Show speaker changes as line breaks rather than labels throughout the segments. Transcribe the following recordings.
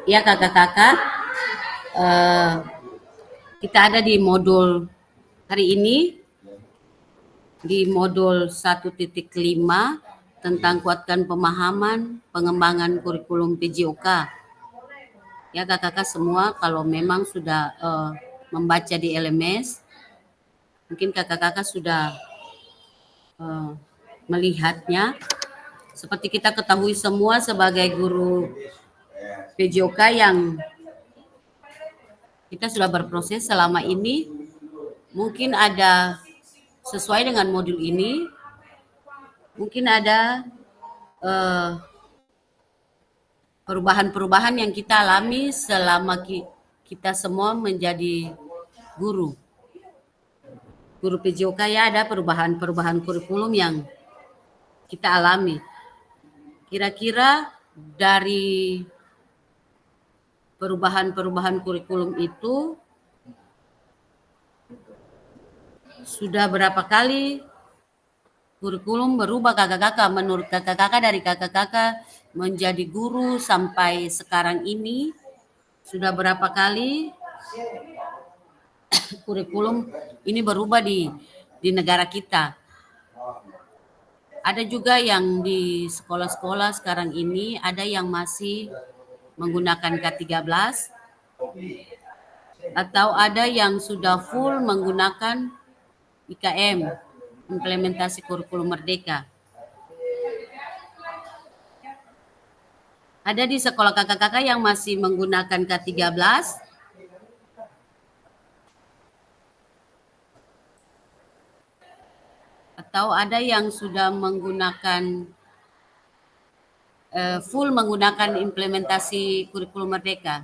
Ya kakak-kakak, eh, kita ada di modul hari ini, di modul 1.5 tentang kuatkan pemahaman pengembangan kurikulum PJOK. Ya kakak-kakak semua, kalau memang sudah membaca di LMS, mungkin kakak-kakak sudah melihatnya. Seperti kita ketahui semua sebagai guru PJOK yang kita sudah berproses selama ini, mungkin ada sesuai dengan modul ini, mungkin ada perubahan-perubahan yang kita alami selama kita semua menjadi guru PJOK. Ya, ada perubahan-perubahan kurikulum yang kita alami. Kira-kira dari perubahan-perubahan kurikulum itu sudah berapa kali kurikulum berubah kakak-kakak? Menurut kakak-kakak, dari kakak-kakak menjadi guru sampai sekarang ini, sudah berapa kali kurikulum ini berubah di negara kita? Ada juga yang di sekolah-sekolah sekarang ini, ada yang masih menggunakan K13, atau ada yang sudah full menggunakan IKM, implementasi kurikulum merdeka. Ada di sekolah kakak-kakak yang masih menggunakan K13, atau ada yang sudah menggunakan full menggunakan implementasi kurikulum merdeka.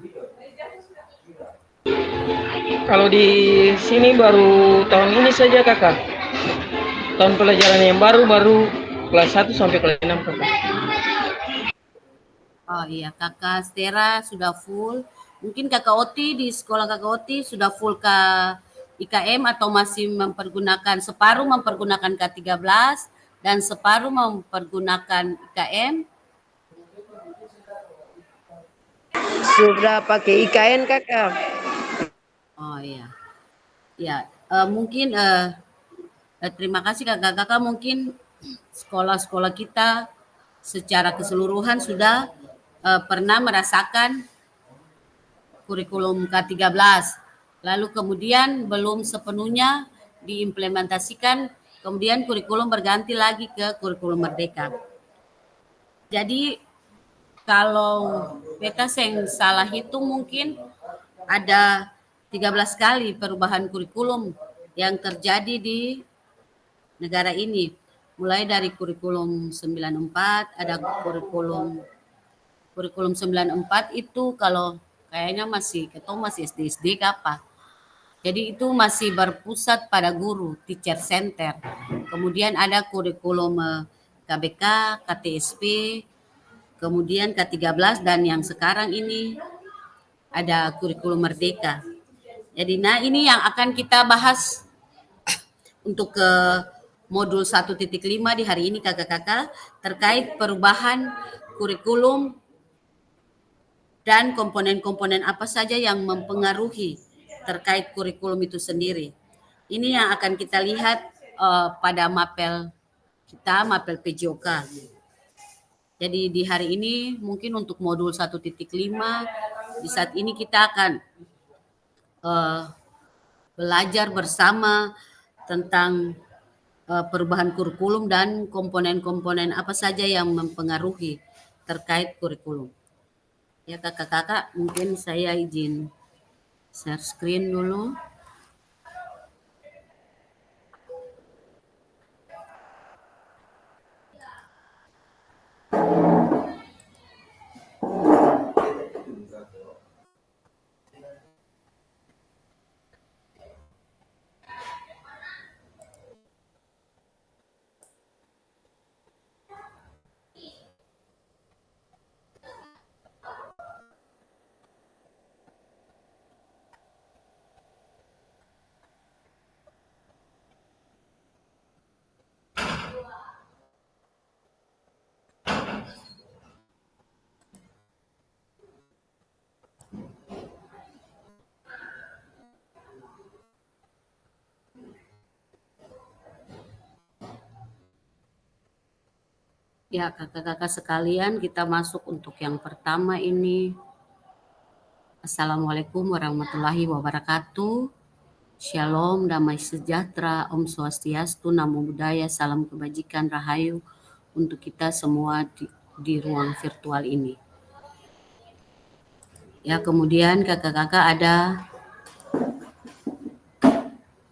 Kalau di sini baru tahun ini saja kakak. Tahun pelajaran yang baru kelas 1 sampai kelas 6 kakak.
Oh iya, kakak Stera sudah full. Mungkin kakak Oti di sekolah kakak Oti sudah full ke IKM atau masih separuh mempergunakan K13 dan separuh mempergunakan IKM.
Sudah pakai IKN kakak.
Oh iya, ya mungkin terima kasih kakak-kakak. Mungkin sekolah-sekolah kita secara keseluruhan sudah pernah merasakan kurikulum K13. Lalu kemudian belum sepenuhnya diimplementasikan, kemudian kurikulum berganti lagi ke kurikulum merdeka. Jadi kalau beta yang salah hitung mungkin ada 13 kali perubahan kurikulum yang terjadi di negara ini. Mulai dari kurikulum 94, ada kurikulum 94 itu kalau kayaknya masih SD apa. Jadi itu masih berpusat pada guru, teacher center. Kemudian ada kurikulum KBK, KTSP, kemudian K13, dan yang sekarang ini ada kurikulum merdeka. Jadi ini yang akan kita bahas untuk ke modul 1.5 di hari ini kakak-kakak, terkait perubahan kurikulum dan komponen-komponen apa saja yang mempengaruhi terkait kurikulum itu sendiri. Ini yang akan kita lihat pada mapel kita, mapel PJOK. Jadi di hari ini mungkin untuk modul 1.5, di saat ini kita akan belajar bersama tentang perubahan kurikulum dan komponen-komponen apa saja yang mempengaruhi terkait kurikulum. Ya kakak-kakak, mungkin saya izin share screen dulu. Ya, kakak-kakak sekalian, kita masuk untuk yang pertama ini. Assalamualaikum warahmatullahi wabarakatuh. Shalom, damai sejahtera, Om Swastiastu, Namo Buddhaya, salam kebajikan, rahayu untuk kita semua di ruang virtual ini. Ya, kemudian kakak-kakak ada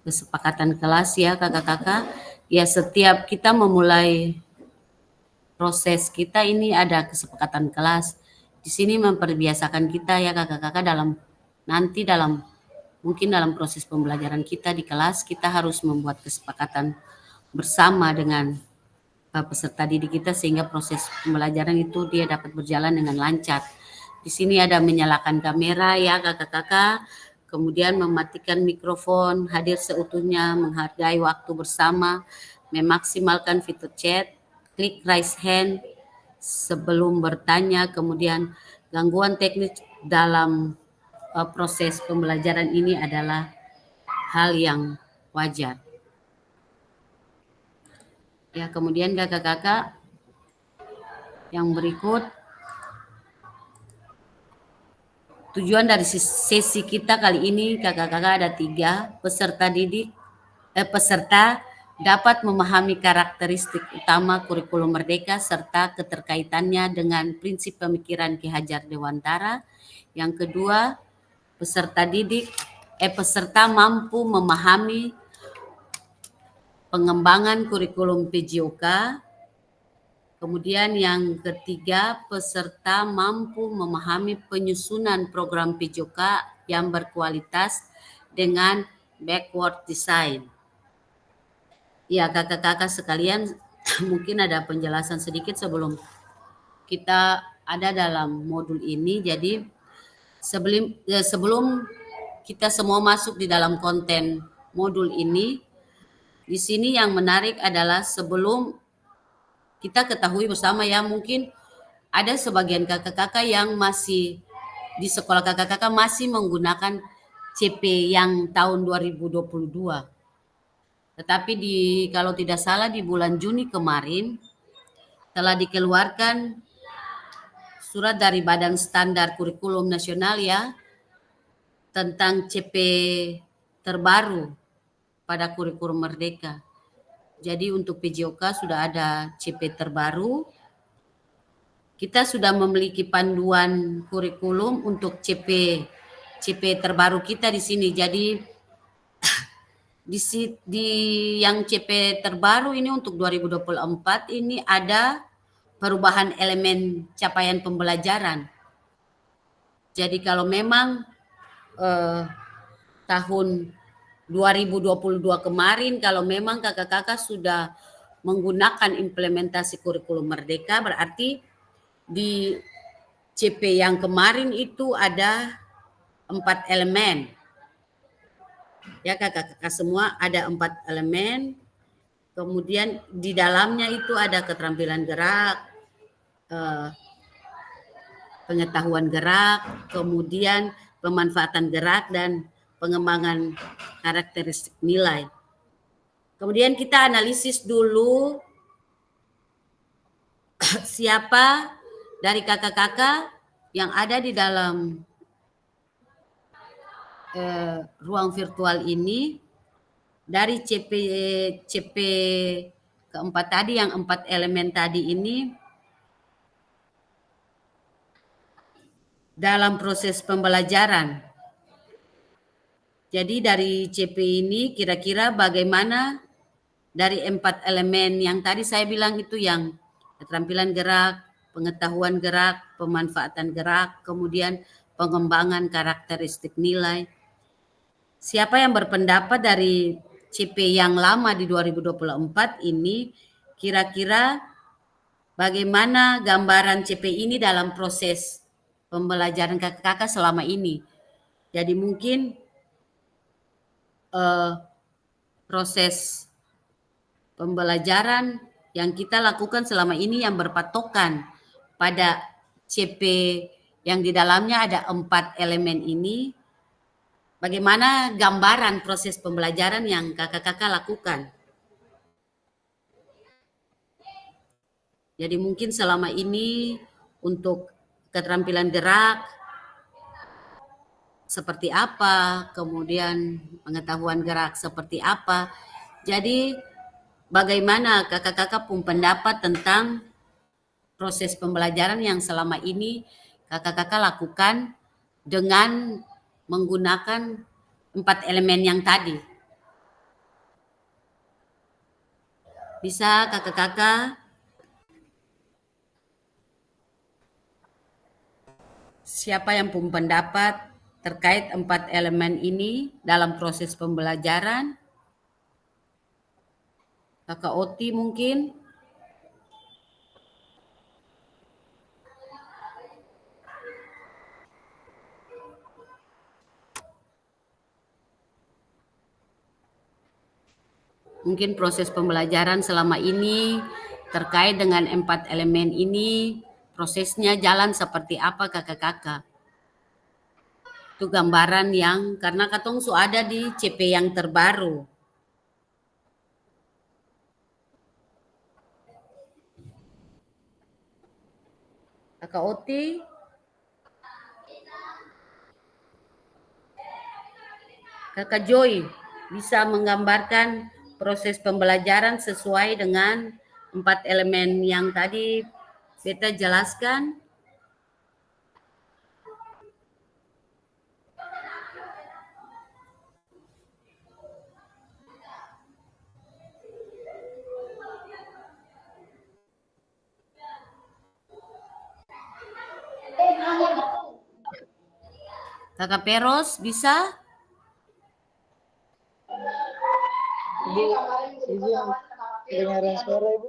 kesepakatan kelas ya kakak-kakak. Ya, setiap kita memulai proses kita ini ada kesepakatan kelas. Di sini memperbiasakan kita ya kakak-kakak mungkin dalam proses pembelajaran kita di kelas, kita harus membuat kesepakatan bersama dengan peserta didik kita sehingga proses pembelajaran itu dia dapat berjalan dengan lancar. Di sini ada menyalakan kamera ya kakak-kakak, kemudian mematikan mikrofon, hadir seutuhnya, menghargai waktu bersama, memaksimalkan fitur chat, klik raise hand sebelum bertanya, kemudian gangguan teknis dalam proses pembelajaran ini adalah hal yang wajar. Ya, kemudian kakak-kakak yang berikut, tujuan dari sesi kita kali ini kakak-kakak ada 3. Peserta dapat memahami karakteristik utama kurikulum Merdeka serta keterkaitannya dengan prinsip pemikiran Ki Hajar Dewantara. Yang kedua, peserta mampu memahami pengembangan kurikulum PJOK. Kemudian yang ketiga, peserta mampu memahami penyusunan program PJOK yang berkualitas dengan backward design. Ya kakak-kakak sekalian, mungkin ada penjelasan sedikit sebelum kita ada dalam modul ini. Jadi sebelum kita semua masuk di dalam konten modul ini, di sini yang menarik adalah sebelum kita ketahui bersama ya, mungkin ada sebagian kakak-kakak yang masih di sekolah kakak-kakak masih menggunakan CP yang tahun 2022. Tetapi kalau tidak salah di bulan Juni kemarin telah dikeluarkan surat dari Badan Standar Kurikulum Nasional ya tentang CP terbaru pada kurikulum Merdeka. Jadi untuk PJOK sudah ada CP terbaru. Kita sudah memiliki panduan kurikulum untuk CP terbaru kita di sini. Jadi di yang CP terbaru ini untuk 2024 ini ada perubahan elemen capaian pembelajaran. Jadi kalau memang tahun 2022 kemarin kalau memang kakak-kakak sudah menggunakan implementasi kurikulum Merdeka, berarti di CP yang kemarin itu ada 4 elemen. Ya kakak-kakak semua ada 4 elemen. Kemudian di dalamnya itu ada keterampilan gerak, pengetahuan gerak, kemudian pemanfaatan gerak dan pengembangan karakteristik nilai. Kemudian kita analisis dulu siapa dari kakak-kakak yang ada di dalam ruang virtual ini dari CP keempat tadi, yang 4 elemen tadi ini dalam proses pembelajaran. Jadi dari CP ini kira-kira bagaimana dari 4 elemen yang tadi saya bilang itu, yang keterampilan gerak, pengetahuan gerak, pemanfaatan gerak, kemudian pengembangan karakteristik nilai. Siapa yang berpendapat dari CP yang lama di 2024 ini kira-kira bagaimana gambaran CP ini dalam proses pembelajaran kakak-kakak selama ini? Jadi mungkin proses pembelajaran yang kita lakukan selama ini yang berpatokan pada CP yang di dalamnya ada 4 elemen ini, bagaimana gambaran proses pembelajaran yang kakak-kakak lakukan? Jadi mungkin selama ini untuk keterampilan gerak seperti apa, kemudian pengetahuan gerak seperti apa. Jadi bagaimana kakak-kakak pun pendapat tentang proses pembelajaran yang selama ini kakak-kakak lakukan dengan menggunakan 4 elemen yang tadi. Bisa kakak-kakak, siapa yang pun pendapat terkait 4 elemen ini dalam proses pembelajaran? Kakak Oti mungkin? Mungkin proses pembelajaran selama ini terkait dengan 4 elemen ini, prosesnya jalan seperti apa kakak-kakak? Itu gambaran yang, karena katong su ada di CP yang terbaru. Kakak Oti, Kakak Joy, bisa menggambarkan proses pembelajaran sesuai dengan 4 elemen yang tadi beta jelaskan? Kakak Peros bisa?
Ibu, izin kedengaran suara Ibu.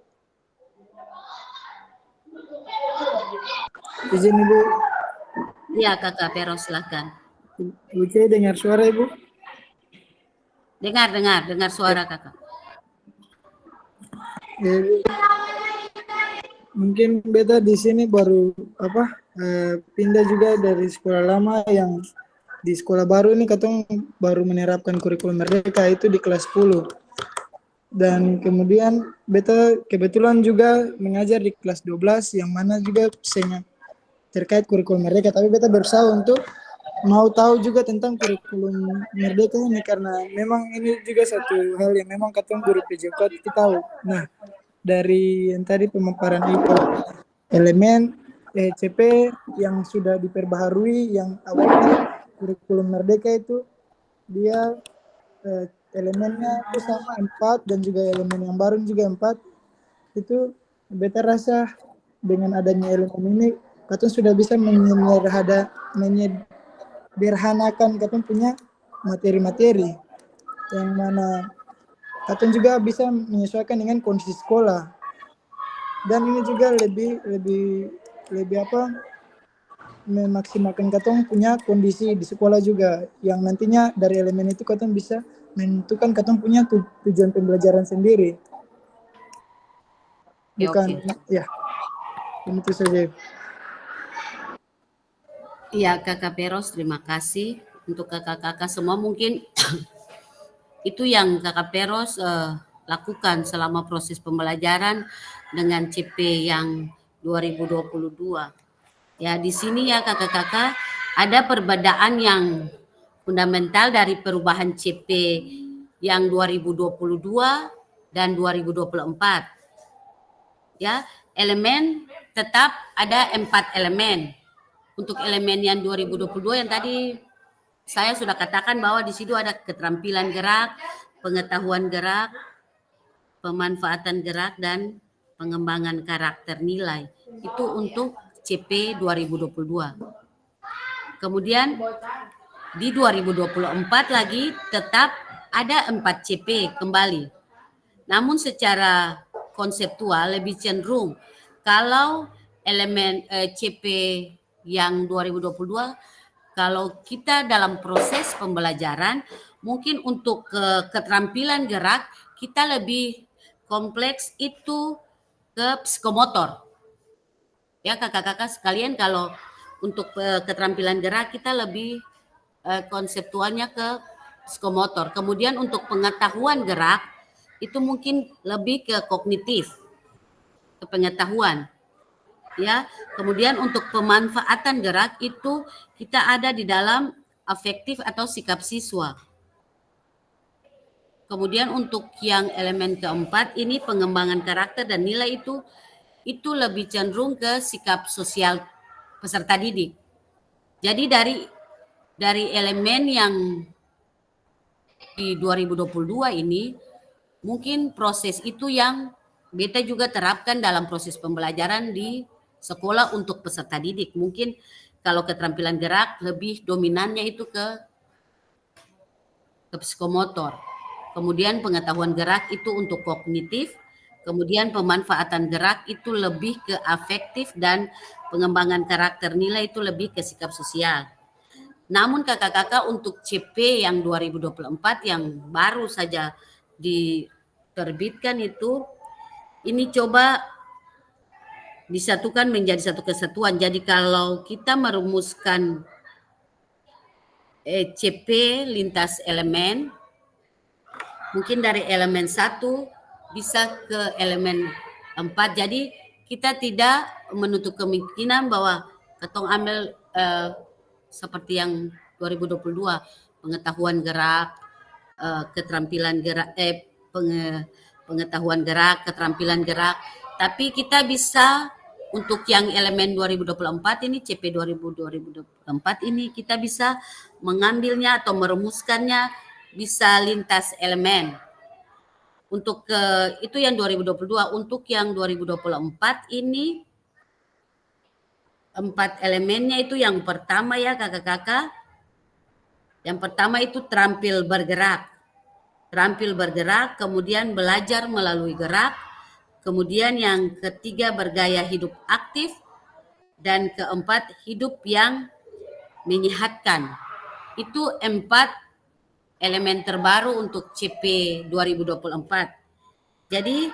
Izin Ibu.
Iya Kakak Peros, silakan.
Ibu saya dengar suara Ibu.
Dengar suara kakak.
Ya, Ibu. Mungkin beta di sini baru pindah juga dari sekolah lama yang di sekolah baru ini katong baru menerapkan kurikulum merdeka itu di kelas 10. Dan kemudian beta kebetulan juga mengajar di kelas 12 yang mana juga sangat terkait kurikulum merdeka, tapi beta berusaha untuk mau tahu juga tentang kurikulum merdeka ini karena memang ini juga satu hal yang memang katong guru PJK kita tahu. Nah, dari yang tadi pemaparan itu elemen CP yang sudah diperbaharui yang awalnya kurikulum merdeka itu dia elemennya itu sama 4 dan juga elemen yang baru juga 4. Itu beta rasa dengan adanya elemen ini katong sudah bisa menyederhanakan katong punya materi-materi yang mana katong juga bisa menyesuaikan dengan kondisi sekolah. Dan ini juga lebih memaksimalkan katong punya kondisi di sekolah juga yang nantinya dari elemen itu katong bisa menentukan katong punya tujuan pembelajaran sendiri. Bukan ya. Itu saja.
Iya Kakak Peros, terima kasih untuk kakak-kakak semua. Mungkin itu yang Kakak Peros lakukan selama proses pembelajaran dengan CP yang 2022. Ya, di sini ya kakak-kakak ada perbedaan yang fundamental dari perubahan CP yang 2022 dan 2024. Ya, elemen tetap ada 4 elemen. Untuk elemen yang 2022 yang tadi saya sudah katakan bahwa di situ ada keterampilan gerak, pengetahuan gerak, pemanfaatan gerak, dan pengembangan karakter nilai. Itu untuk CP 2022. Kemudian di 2024 lagi tetap ada 4 CP kembali. Namun secara konseptual lebih cenderung kalau elemen CP yang 2022, kalau kita dalam proses pembelajaran mungkin untuk keterampilan gerak kita lebih kompleks itu ke psikomotor. Ya kakak-kakak sekalian, kalau untuk keterampilan gerak kita lebih konseptualnya ke psikomotor. Kemudian untuk pengetahuan gerak itu mungkin lebih ke kognitif. pengetahuan. Ya, kemudian untuk pemanfaatan gerak itu kita ada di dalam afektif atau sikap siswa. Kemudian untuk yang elemen keempat ini pengembangan karakter dan nilai itu lebih cenderung ke sikap sosial peserta didik. Jadi dari elemen yang di 2022 ini mungkin proses itu yang beta juga terapkan dalam proses pembelajaran di sekolah untuk peserta didik. Mungkin kalau keterampilan gerak lebih dominannya itu ke psikomotor. Kemudian pengetahuan gerak itu untuk kognitif. Kemudian pemanfaatan gerak itu lebih ke afektif dan pengembangan karakter nilai itu lebih ke sikap sosial. Namun kakak-kakak untuk CP yang 2024 yang baru saja diterbitkan itu, ini coba disatukan menjadi satu kesatuan. Jadi kalau kita merumuskan CP lintas elemen, mungkin dari elemen 1 bisa ke elemen 4. Jadi kita tidak menutup kemungkinan bahwa ketong ambil seperti yang 2022 pengetahuan gerak, keterampilan gerak, pengetahuan gerak, keterampilan gerak. Tapi kita bisa untuk yang elemen 2024 ini, CP 2024 ini kita bisa mengambilnya atau merumuskannya bisa lintas elemen. Untuk itu yang 2022, untuk yang 2024 ini 4 elemennya itu yang pertama ya kakak-kakak. Yang pertama itu terampil bergerak. Terampil bergerak, kemudian belajar melalui gerak. Kemudian yang ketiga bergaya hidup aktif. Dan keempat hidup yang menyehatkan. Itu 4 elemen terbaru untuk CP 2024. Jadi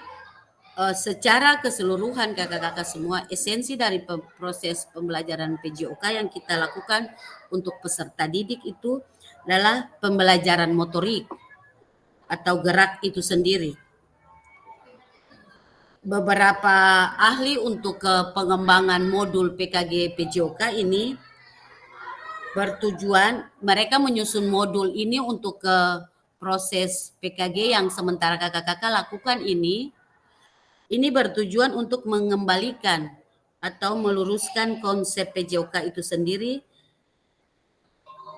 secara keseluruhan kakak-kakak semua, esensi dari proses pembelajaran PJOK yang kita lakukan untuk peserta didik itu adalah pembelajaran motorik atau gerak itu sendiri. Beberapa ahli untuk pengembangan modul PKG PJOK ini bertujuan, mereka menyusun modul ini untuk proses PKG yang sementara kakak-kakak lakukan ini bertujuan untuk mengembalikan atau meluruskan konsep PJOK itu sendiri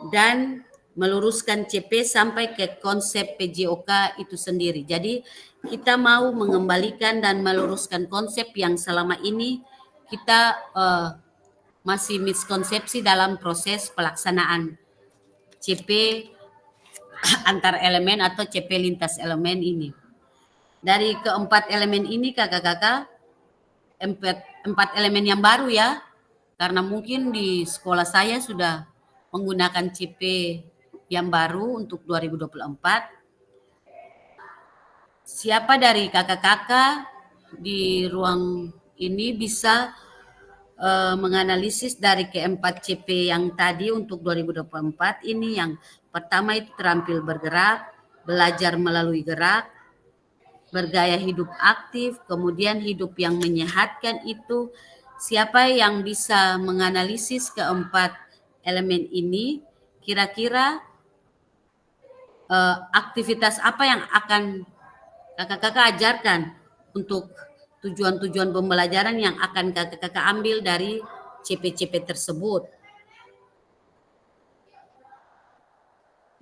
dan meluruskan CP sampai ke konsep PJOK itu sendiri. Jadi kita mau mengembalikan dan meluruskan konsep yang selama ini kita masih miskonsepsi dalam proses pelaksanaan CP antar elemen atau CP lintas elemen ini. Dari keempat elemen ini kakak-kakak, 4 elemen yang baru ya, karena mungkin di sekolah saya sudah menggunakan CP yang baru untuk 2024. Siapa dari kakak-kakak di ruang ini bisa menganalisis dari keempat CP yang tadi untuk 2024 ini? Yang pertama itu terampil bergerak, belajar melalui gerak, bergaya hidup aktif, kemudian hidup yang menyehatkan itu. Siapa yang bisa menganalisis keempat elemen ini? Kira-kira aktivitas apa yang akan kakak-kakak ajarkan untuk tujuan-tujuan pembelajaran yang akan kakak-kakak ambil dari CP-CP tersebut?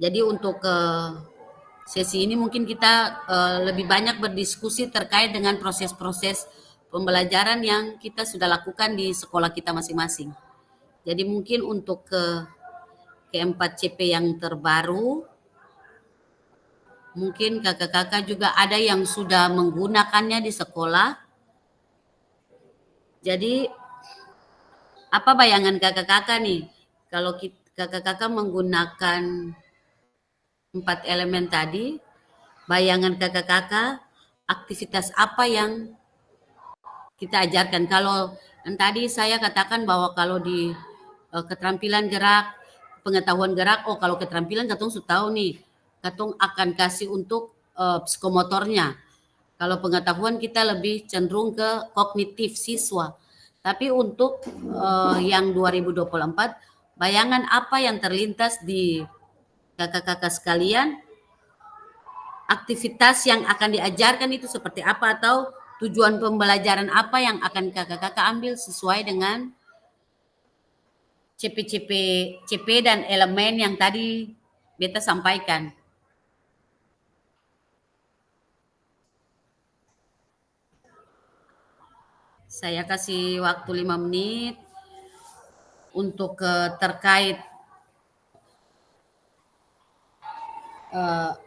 Jadi untuk sesi ini mungkin kita lebih banyak berdiskusi terkait dengan proses-proses pembelajaran yang kita sudah lakukan di sekolah kita masing-masing. Jadi mungkin untuk keempat CP yang terbaru, mungkin kakak-kakak juga ada yang sudah menggunakannya di sekolah. Jadi apa bayangan kakak-kakak nih kalau kakak-kakak menggunakan 4 elemen tadi? Bayangan kakak-kakak aktivitas apa yang kita ajarkan? Kalau yang tadi saya katakan bahwa kalau di keterampilan gerak, pengetahuan gerak, kalau keterampilan katong sudah tahu nih, katong akan kasih untuk psikomotornya. Kalau pengetahuan kita lebih cenderung ke kognitif siswa. Tapi untuk yang 2024, bayangan apa yang terlintas di kakak-kakak sekalian? Aktivitas yang akan diajarkan itu seperti apa, atau tujuan pembelajaran apa yang akan kakak-kakak ambil sesuai dengan CP dan elemen yang tadi beta sampaikan. Saya kasih waktu 5 menit untuk terkait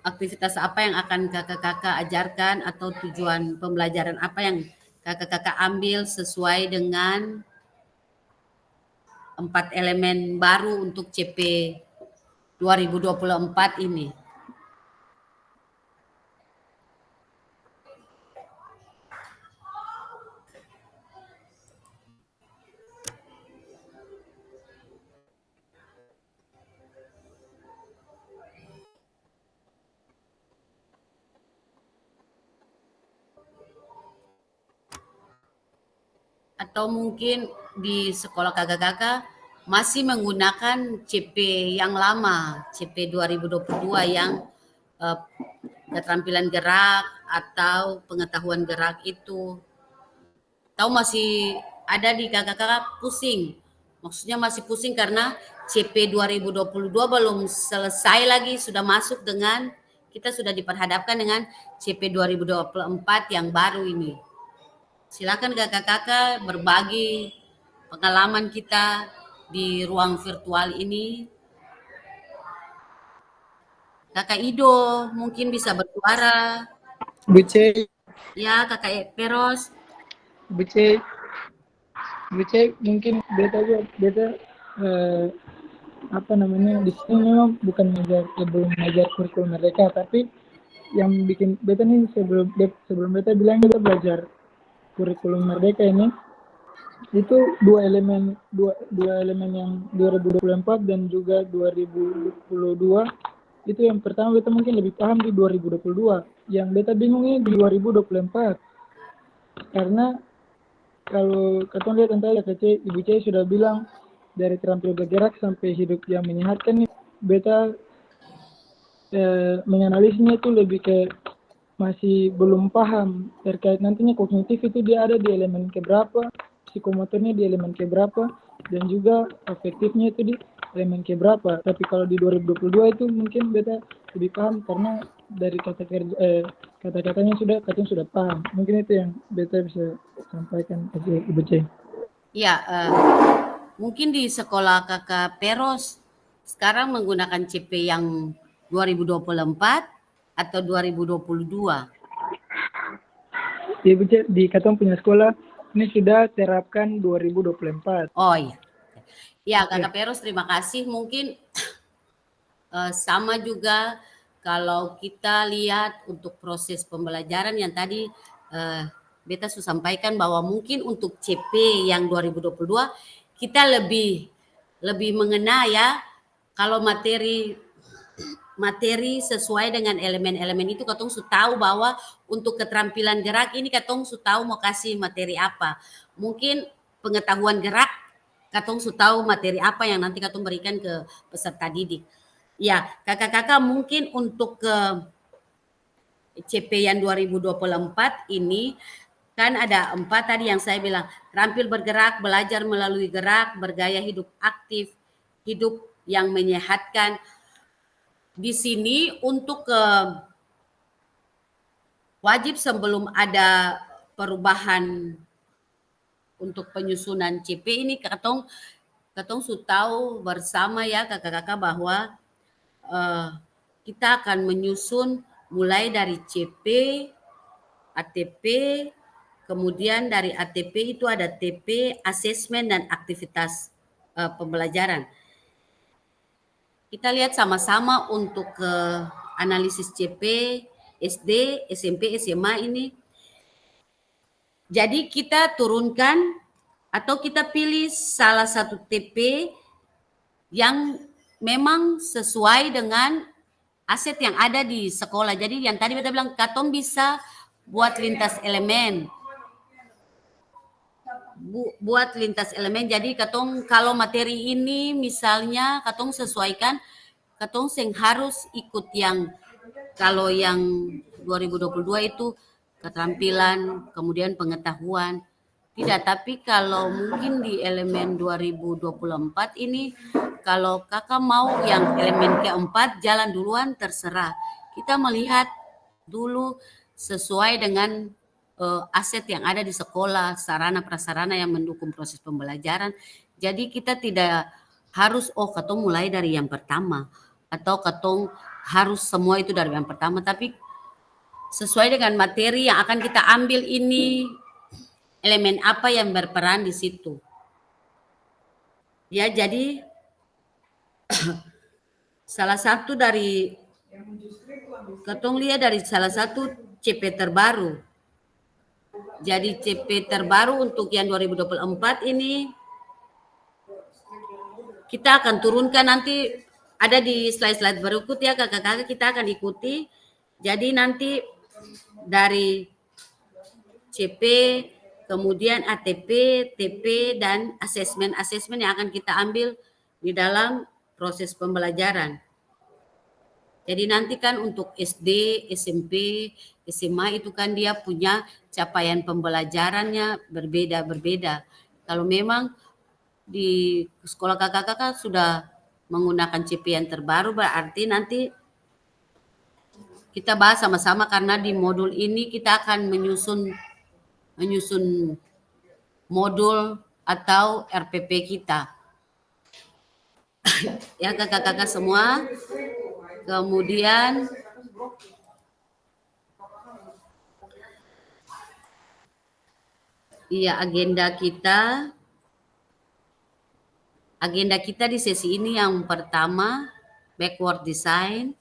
aktivitas apa yang akan kakak-kakak ajarkan atau tujuan pembelajaran apa yang kakak-kakak ambil sesuai dengan 4 elemen baru untuk CP 2024 ini. Atau mungkin di sekolah kakak-kakak masih menggunakan CP yang lama, CP 2022 yang keterampilan gerak atau pengetahuan gerak itu. Tahu masih ada di kakak-kakak pusing. Maksudnya masih pusing karena CP 2022 belum selesai lagi, sudah masuk dengan, kita sudah diperhadapkan dengan CP 2024 yang baru ini. Silakan kakak-kakak berbagi pengalaman kita di ruang virtual ini. Kakak Ido mungkin bisa bersuara.
Buce,
Ya, Kakak Peros.
Buce, mungkin beta apa namanya, di sini memang bukan belum mengajar kurikulum mereka, tapi yang bikin beta nih sebelum beta bilang beta belajar kurikulum merdeka ini, itu dua elemen yang 2024 dan juga 2022. Itu yang pertama beta mungkin lebih paham di 2022. Yang beta bingung ini di 2024. Karena kalau kalian lihat entah KC, Ibu C sudah bilang dari terampil bergerak sampai hidup yang menyehatkan nih, beta menganalisnya itu lebih ke masih belum paham terkait nantinya kognitif itu dia ada di elemen keberapa, psikomotornya di elemen keberapa, dan juga afektifnya itu di elemen keberapa. Tapi kalau di 2022 itu mungkin beta lebih paham karena dari kata-katanya katanya sudah paham. Mungkin itu yang beta bisa sampaikan ke Ibu C.
Ya, mungkin di sekolah kakak Peros sekarang menggunakan CP yang 2024 atau 2022?
Ibu C, di katong punya sekolah ini sudah terapkan 2024.
Oh iya. Ya, kakak Peros terima kasih. Mungkin sama juga kalau kita lihat untuk proses pembelajaran yang tadi beta sudah sampaikan bahwa mungkin untuk CP yang 2022 kita lebih mengena ya, kalau materi sesuai dengan elemen-elemen itu katong sudah tahu bahwa untuk keterampilan gerak ini katong sudah tahu mau kasih materi apa. Mungkin pengetahuan gerak katong sudah tahu materi apa yang nanti katong berikan ke peserta didik. Ya, kakak-kakak mungkin untuk ke CP yang 2024 ini kan ada 4 tadi yang saya bilang, terampil bergerak, belajar melalui gerak, bergaya hidup aktif, hidup yang menyehatkan. Di sini untuk wajib sebelum ada perubahan untuk penyusunan CP ini katong sudah tahu bersama ya kakak-kakak bahwa kita akan menyusun mulai dari CP, ATP, kemudian dari ATP itu ada TP, asesmen dan aktivitas pembelajaran. Kita lihat sama-sama untuk analisis CP, SD, SMP, SMA ini. Jadi kita turunkan atau kita pilih salah satu TP yang memang sesuai dengan aset yang ada di sekolah. Jadi yang tadi kita bilang katong bisa buat lintas elemen. Buat lintas elemen. Jadi katong kalau materi ini misalnya katong sesuaikan, katong sing harus ikut yang kalau yang 2022 itu keterampilan, kemudian pengetahuan. Tidak, tapi kalau mungkin di elemen 2024 ini, kalau kakak mau yang elemen keempat jalan duluan terserah. Kita melihat dulu sesuai dengan aset yang ada di sekolah, sarana prasarana yang mendukung proses pembelajaran. Jadi kita tidak harus katong mulai dari yang pertama atau katong harus semua itu dari yang pertama, tapi sesuai dengan materi yang akan kita ambil ini, elemen apa yang berperan di situ. Ya, jadi salah satu dari katong lihat dari salah satu CP terbaru. Jadi CP terbaru untuk yang 2024 ini kita akan turunkan nanti ada di slide-slide berikut ya kakak-kakak, kita akan ikuti. Jadi nanti dari CP, kemudian ATP, TP, dan asesmen yang akan kita ambil di dalam proses pembelajaran. Jadi nanti kan untuk SD, SMP, SMA itu kan dia punya capaian pembelajarannya berbeda-berbeda. Kalau memang di sekolah kakak-kakak sudah menggunakan CP yang terbaru, berarti nanti kita bahas sama-sama karena di modul ini kita akan menyusun modul atau RPP kita. Ya kakak-kakak semua. Kemudian agenda kita di sesi ini yang pertama backward design,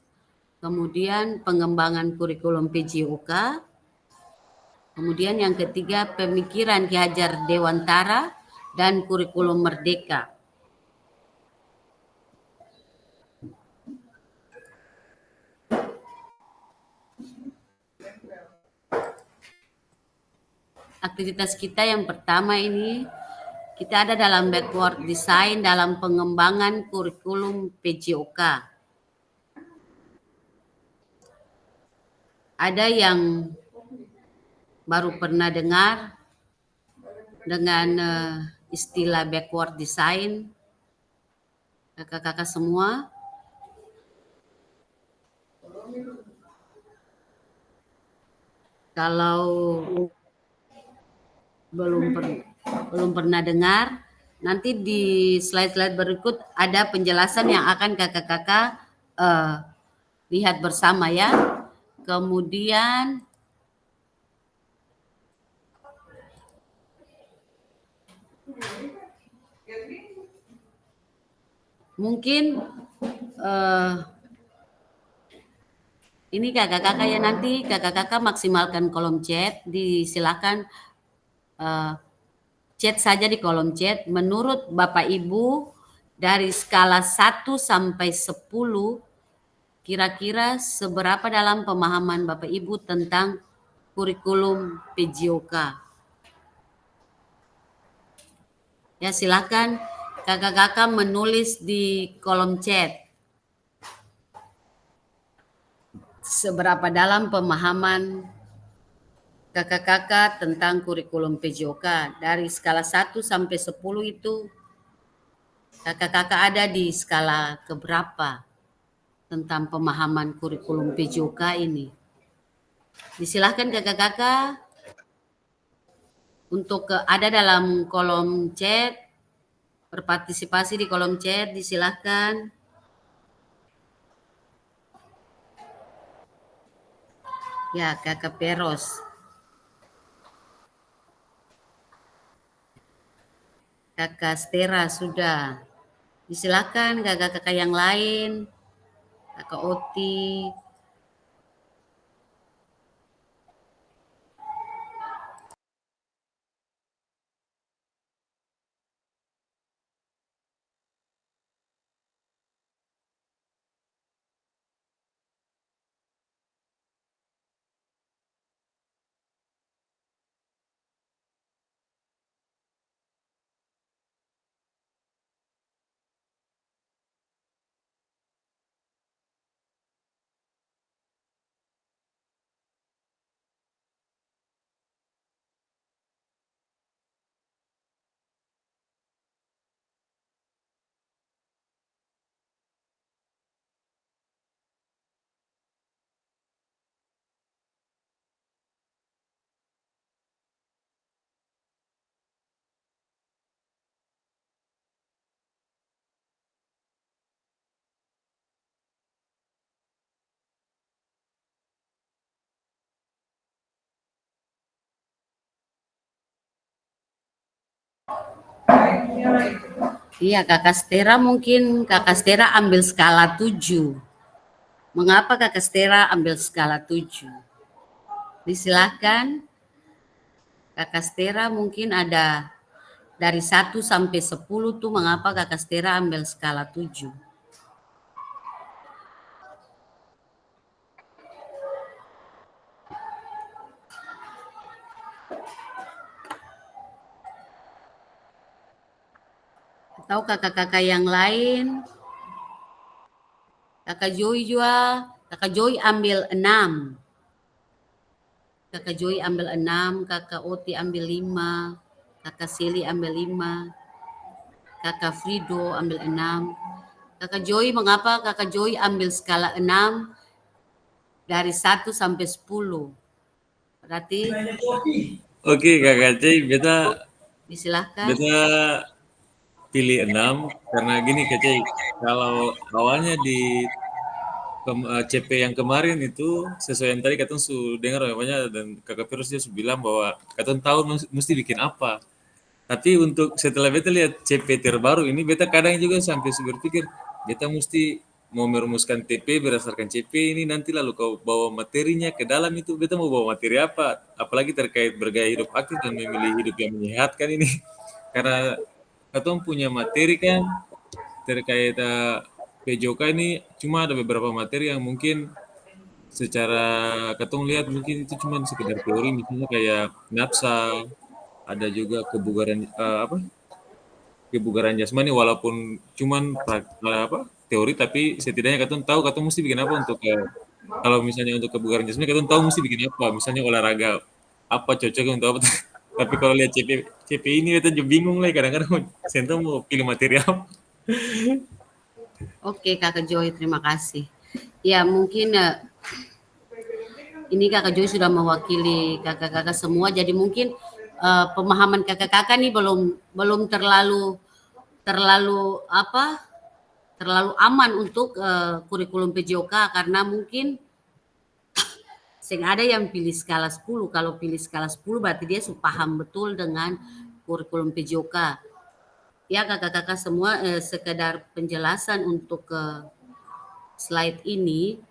kemudian pengembangan kurikulum PJOK, kemudian yang ketiga pemikiran Ki Hajar Dewantara dan kurikulum Merdeka. Aktivitas kita yang pertama ini, kita ada dalam backward design dalam pengembangan kurikulum PJOK. Ada yang baru pernah dengar dengan istilah backward design, kakak-kakak semua? Kalau belum pernah dengar, nanti di slide-slide berikut ada penjelasan yang akan kakak-kakak lihat bersama ya. Kemudian mungkin ini kakak-kakak ya, nanti kakak-kakak maksimalkan kolom chat, disilakan chat saja di kolom chat. Menurut Bapak Ibu dari skala 1 sampai 10, kira-kira seberapa dalam pemahaman Bapak Ibu tentang kurikulum PJOK? Ya silakan kakak-kakak menulis di kolom chat. Seberapa dalam pemahaman kakak-kakak tentang kurikulum PJOK? Dari skala 1 sampai 10 itu kakak-kakak ada di skala keberapa tentang pemahaman kurikulum PJOK ini? Disilahkan kakak-kakak untuk ada dalam kolom chat, berpartisipasi di kolom chat, disilahkan. Ya, kakak Peros. Kakak Stera sudah. Disilahkan kakak-kakak yang lain. Kakak Oti. Iya, Kakak Stera mungkin Kakak Stera ambil skala 7. Mengapa Kakak Stera ambil skala 7? Disilahkan. Kakak Stera mungkin ada dari 1 sampai 10 tuh mengapa Kakak Stera ambil skala 7? Atau kakak-kakak yang lain? Kakak Joy juga, Kakak Joy ambil 6. Kakak Joy ambil 6, Kakak Oti ambil 5, Kakak Seli ambil 5, Kakak Frido ambil 6. Kakak Joy, mengapa Kakak Joy ambil skala 6 dari 1 sampai 10? Berarti
Oke, Kakak Cai, beta
disilahkan.
beta pilih 6 karena gini Kak Cai, kalau awalnya di CP yang kemarin itu sesuai yang tadi katong su dengar namanya dan Kakak Firus dia su bilang bahwa katong tahu mesti bikin apa. Tapi untuk setelah beta lihat CP terbaru ini, beta kadang juga sampai berpikir, beta mesti mau merumuskan TP berdasarkan CP ini nanti lalu kau bawa materinya ke dalam itu, beta mau bawa materi apa? Apalagi terkait bergaya hidup aktif dan memilih hidup yang menyehatkan ini. Karena katong punya materi kan terkait PJOK ini cuma ada beberapa materi yang mungkin secara katong lihat mungkin itu cuma sekedar teori, misalnya kayak nafsa, ada juga kebugaran apa kebugaran jasmani walaupun cuman teori tapi setidaknya katong tahu katong mesti bikin apa untuk kalau misalnya untuk kebugaran jasmani katong tahu mesti bikin apa misalnya olahraga apa cocoknya untuk apa tapi kalau lihat CP ini kita juga bingung lah kadang-kadang sento mau pilih materi apa.
Oke, Kakak Joy, terima kasih. Ya, mungkin ini Kakak Joy sudah mewakili kakak-kakak semua, jadi mungkin pemahaman kakak-kakak nih belum terlalu terlalu aman untuk kurikulum PJOK karena mungkin sing ada yang pilih skala 10. Kalau pilih skala 10 berarti dia paham betul dengan kurikulum PJOK. Ya kakak-kakak semua sekedar penjelasan untuk slide ini.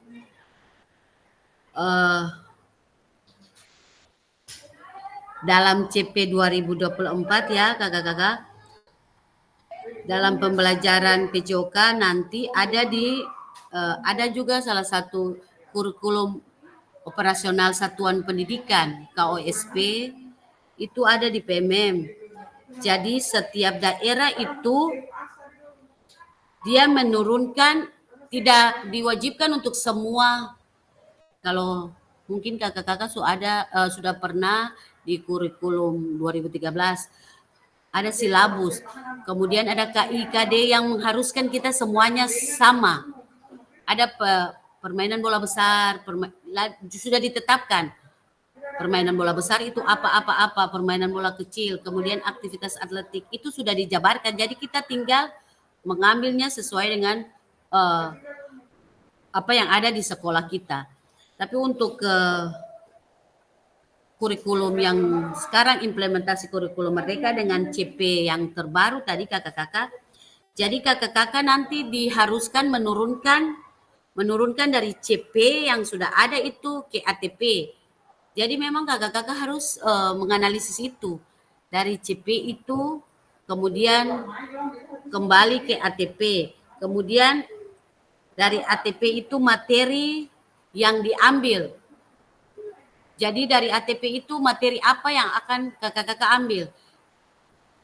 Dalam CP 2024 ya kakak-kakak, dalam pembelajaran PJOK nanti ada juga salah satu kurikulum operasional satuan pendidikan KOSP itu ada di PMM. Jadi setiap daerah itu dia menurunkan, tidak diwajibkan untuk semua. Kalau mungkin kakak-kakak sudah pernah di kurikulum 2013 ada silabus, kemudian ada KIKD yang mengharuskan kita semuanya sama. Ada permainan bola besar, sudah ditetapkan. Permainan bola besar itu apa, permainan bola kecil, kemudian aktivitas atletik itu sudah dijabarkan. Jadi kita tinggal mengambilnya sesuai dengan apa yang ada di sekolah kita. Tapi untuk kurikulum yang sekarang implementasi kurikulum Merdeka dengan CP yang terbaru tadi kakak-kakak, jadi kakak-kakak nanti diharuskan menurunkan dari CP yang sudah ada itu ke ATP. Jadi memang kakak-kakak harus menganalisis itu dari CP itu, kemudian kembali ke ATP, kemudian dari ATP itu materi yang diambil. Jadi dari ATP itu materi apa yang akan kakak-kakak ambil.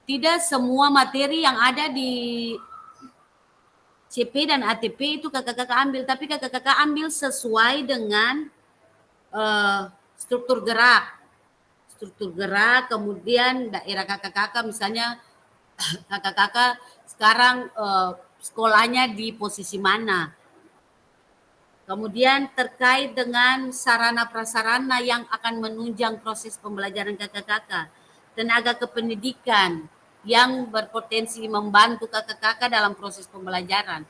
Tidak semua materi yang ada di CP dan ATP itu kakak-kakak ambil, tapi kakak-kakak ambil sesuai dengan struktur gerak, kemudian daerah kakak-kakak, misalnya kakak-kakak sekarang sekolahnya di posisi mana, kemudian terkait dengan sarana prasarana yang akan menunjang proses pembelajaran kakak-kakak, tenaga kependidikan yang berpotensi membantu kakak-kakak dalam proses pembelajaran.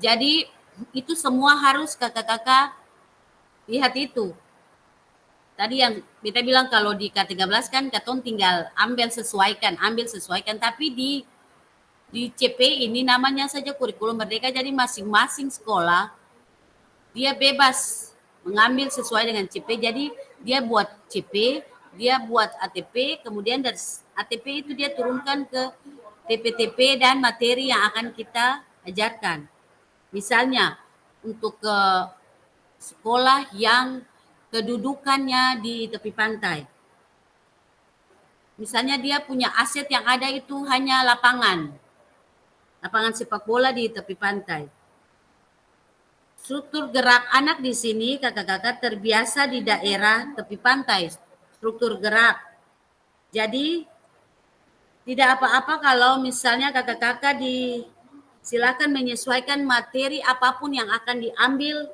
Jadi itu semua harus kakak-kakak lihat itu. tadi yang kita bilang kalau di K13 kan katong tinggal ambil sesuaikan, tapi di CP ini namanya saja kurikulum merdeka, jadi masing-masing sekolah dia bebas mengambil sesuai dengan CP. Jadi dia buat CP, dia buat ATP, kemudian dari ATP itu dia turunkan ke TP-TP dan materi yang akan kita ajarkan. Misalnya untuk ke sekolah yang kedudukannya di tepi pantai. Misalnya dia punya aset yang ada itu hanya lapangan sepak bola di tepi pantai. Struktur gerak anak di sini kakak-kakak terbiasa di daerah tepi pantai, struktur gerak. Jadi tidak apa-apa kalau misalnya kakak-kakak silakan menyesuaikan materi apapun yang akan diambil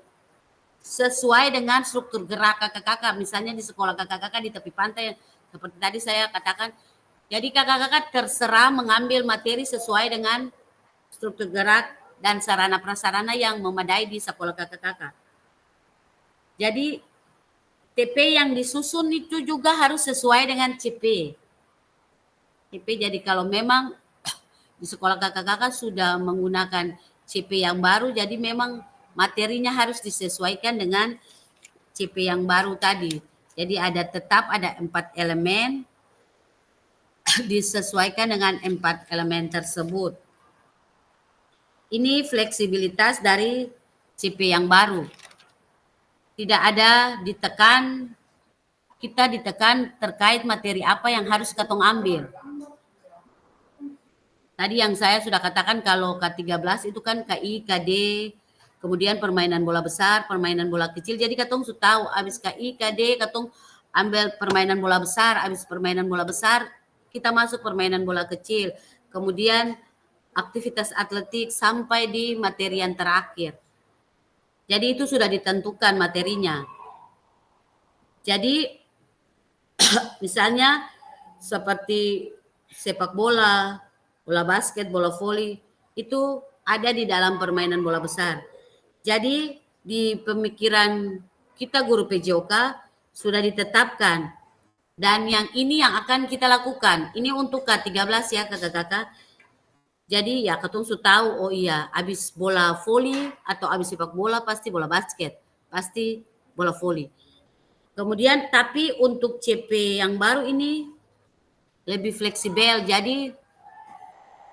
sesuai dengan struktur gerak kakak-kakak. Misalnya di sekolah kakak-kakak di tepi pantai, seperti tadi saya katakan, jadi kakak-kakak terserah mengambil materi sesuai dengan struktur gerak dan sarana prasarana yang memadai di sekolah kakak-kakak. Jadi TP yang disusun itu juga harus sesuai dengan CP. Jadi kalau memang di sekolah kakak-kakak sudah menggunakan CP yang baru, jadi memang materinya harus disesuaikan dengan CP yang baru tadi. Jadi tetap ada 4 elemen, disesuaikan dengan 4 elemen tersebut. Ini fleksibilitas dari CP yang baru. Tidak ada kita ditekan terkait materi apa yang harus katong ambil. Tadi yang saya sudah katakan kalau K13 itu kan KI, KD, kemudian permainan bola besar, permainan bola kecil. Jadi katong sudah tahu habis KI, KD, katong ambil permainan bola besar, habis permainan bola besar, kita masuk permainan bola kecil. Kemudian aktivitas atletik sampai di materi yang terakhir. Jadi itu sudah ditentukan materinya. Jadi misalnya seperti sepak bola, bola basket, bola voli, itu ada di dalam permainan bola besar. Jadi di pemikiran kita guru PJOK sudah ditetapkan. Dan yang ini yang akan kita lakukan. Ini untuk K13 ya kakak-kakak. Jadi ya katong sudah tahu, oh iya, habis bola voli atau habis sepak bola pasti bola basket, pasti bola voli. Kemudian tapi untuk CP yang baru ini lebih fleksibel, jadi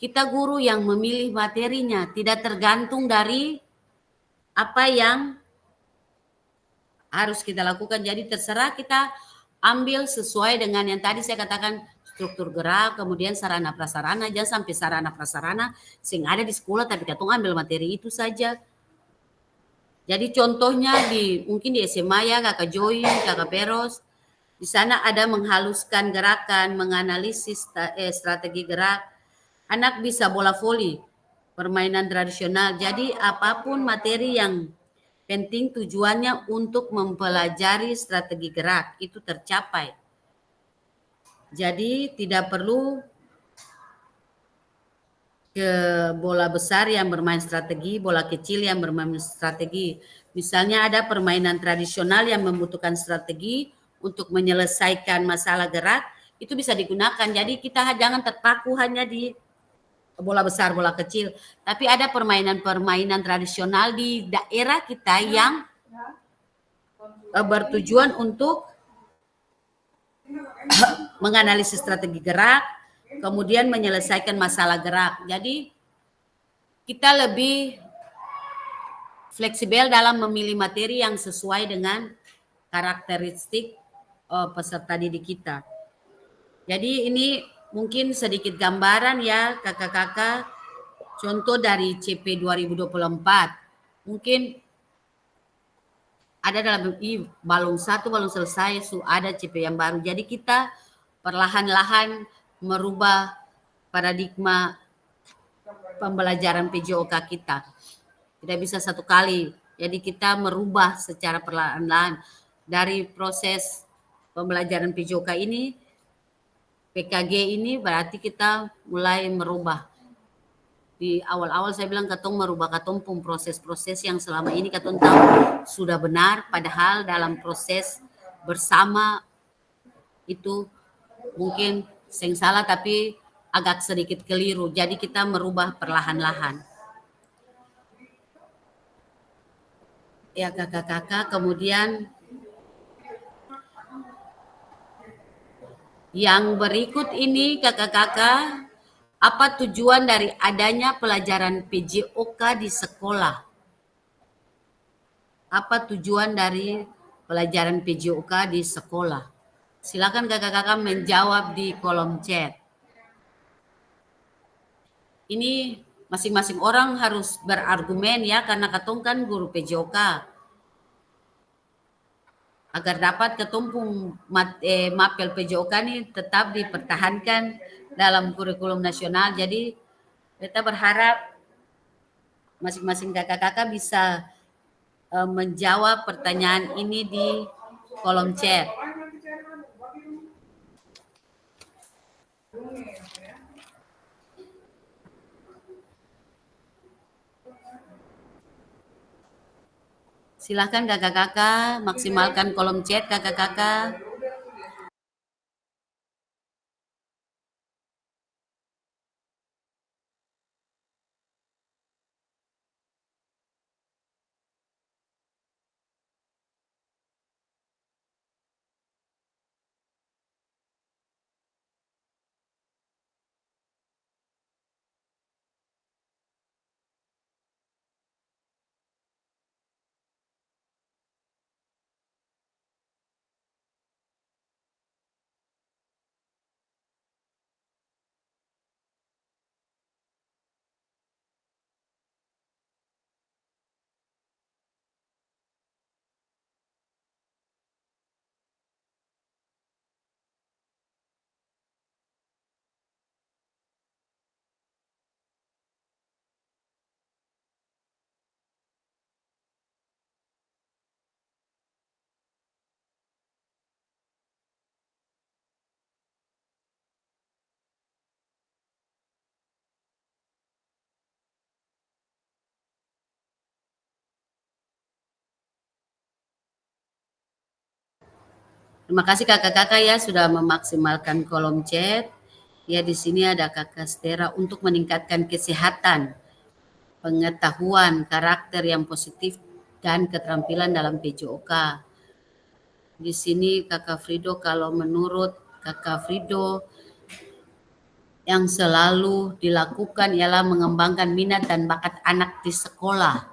kita guru yang memilih materinya, tidak tergantung dari apa yang harus kita lakukan. Jadi terserah kita ambil sesuai dengan yang tadi saya katakan, struktur gerak, kemudian sarana prasarana, jangan sampai sarana prasarana sing ada di sekolah tapi katong ambil materi itu saja. Jadi contohnya mungkin di SMA ya Kakak Joy, Kakak Peros, di sana ada menghaluskan gerakan, menganalisis strategi gerak. Anak bisa bola voli, permainan tradisional. Jadi apapun materi yang penting tujuannya untuk mempelajari strategi gerak itu tercapai. Jadi tidak perlu ke bola besar yang bermain strategi, bola kecil yang bermain strategi. Misalnya ada permainan tradisional yang membutuhkan strategi untuk menyelesaikan masalah gerak, itu bisa digunakan. Jadi kita jangan terpaku hanya di bola besar, bola kecil. Tapi ada permainan-permainan tradisional di daerah kita yang bertujuan untuk menganalisis strategi gerak, kemudian menyelesaikan masalah gerak. Jadi kita lebih fleksibel dalam memilih materi yang sesuai dengan karakteristik peserta didik kita. Jadi ini mungkin sedikit gambaran ya kakak-kakak, contoh dari CP 2024. Mungkin ada dalam balong satu, balong selesai, ada CP yang baru. Jadi kita perlahan-lahan merubah paradigma pembelajaran PJOK kita. Tidak bisa satu kali. Jadi kita merubah secara perlahan-lahan. Dari proses pembelajaran PJOK ini, PKG ini berarti kita mulai merubah. Di awal-awal saya bilang katong merubah katong proses-proses yang selama ini katong tahu sudah benar, padahal dalam proses bersama itu mungkin sing salah tapi agak sedikit keliru. Jadi kita merubah perlahan-lahan. Ya kakak-kakak, kemudian yang berikut ini kakak-kakak, apa tujuan dari adanya pelajaran PJOK di sekolah? Apa tujuan dari pelajaran PJOK di sekolah? Silakan kakak-kakak menjawab di kolom chat. Ini masing-masing orang harus berargumen ya, karena katong kan guru PJOK. Agar dapat ketumpung mapel PJOK ini tetap dipertahankan dalam kurikulum nasional. Jadi kita berharap masing-masing kakak-kakak bisa menjawab pertanyaan ini di kolom chat. Silakan kakak-kakak, maksimalkan kolom chat kakak-kakak. Terima kasih kakak-kakak ya sudah memaksimalkan kolom chat. Ya di sini ada kakak Stera untuk meningkatkan kesehatan, pengetahuan, karakter yang positif dan keterampilan dalam PJOK. Di sini kakak Frido, kalau menurut kakak Frido yang selalu dilakukan ialah mengembangkan minat dan bakat anak di sekolah.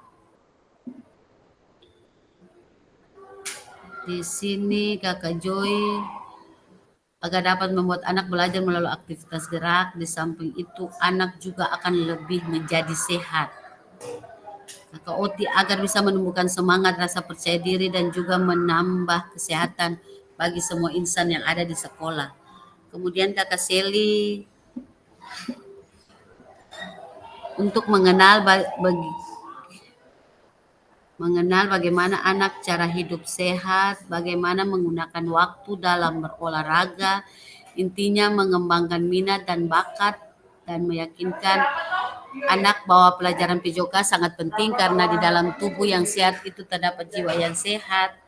Di sini kakak Joy, agar dapat membuat anak belajar melalui aktivitas gerak. Di samping itu anak juga akan lebih menjadi sehat. Kakak Oti, agar bisa menumbuhkan semangat, rasa percaya diri dan juga menambah kesehatan bagi semua insan yang ada di sekolah. Kemudian kakak Seli, untuk mengenal bagaimana anak cara hidup sehat, bagaimana menggunakan waktu dalam berolahraga, intinya mengembangkan minat dan bakat dan meyakinkan anak bahwa pelajaran PJOK sangat penting karena di dalam tubuh yang sehat itu terdapat jiwa yang sehat.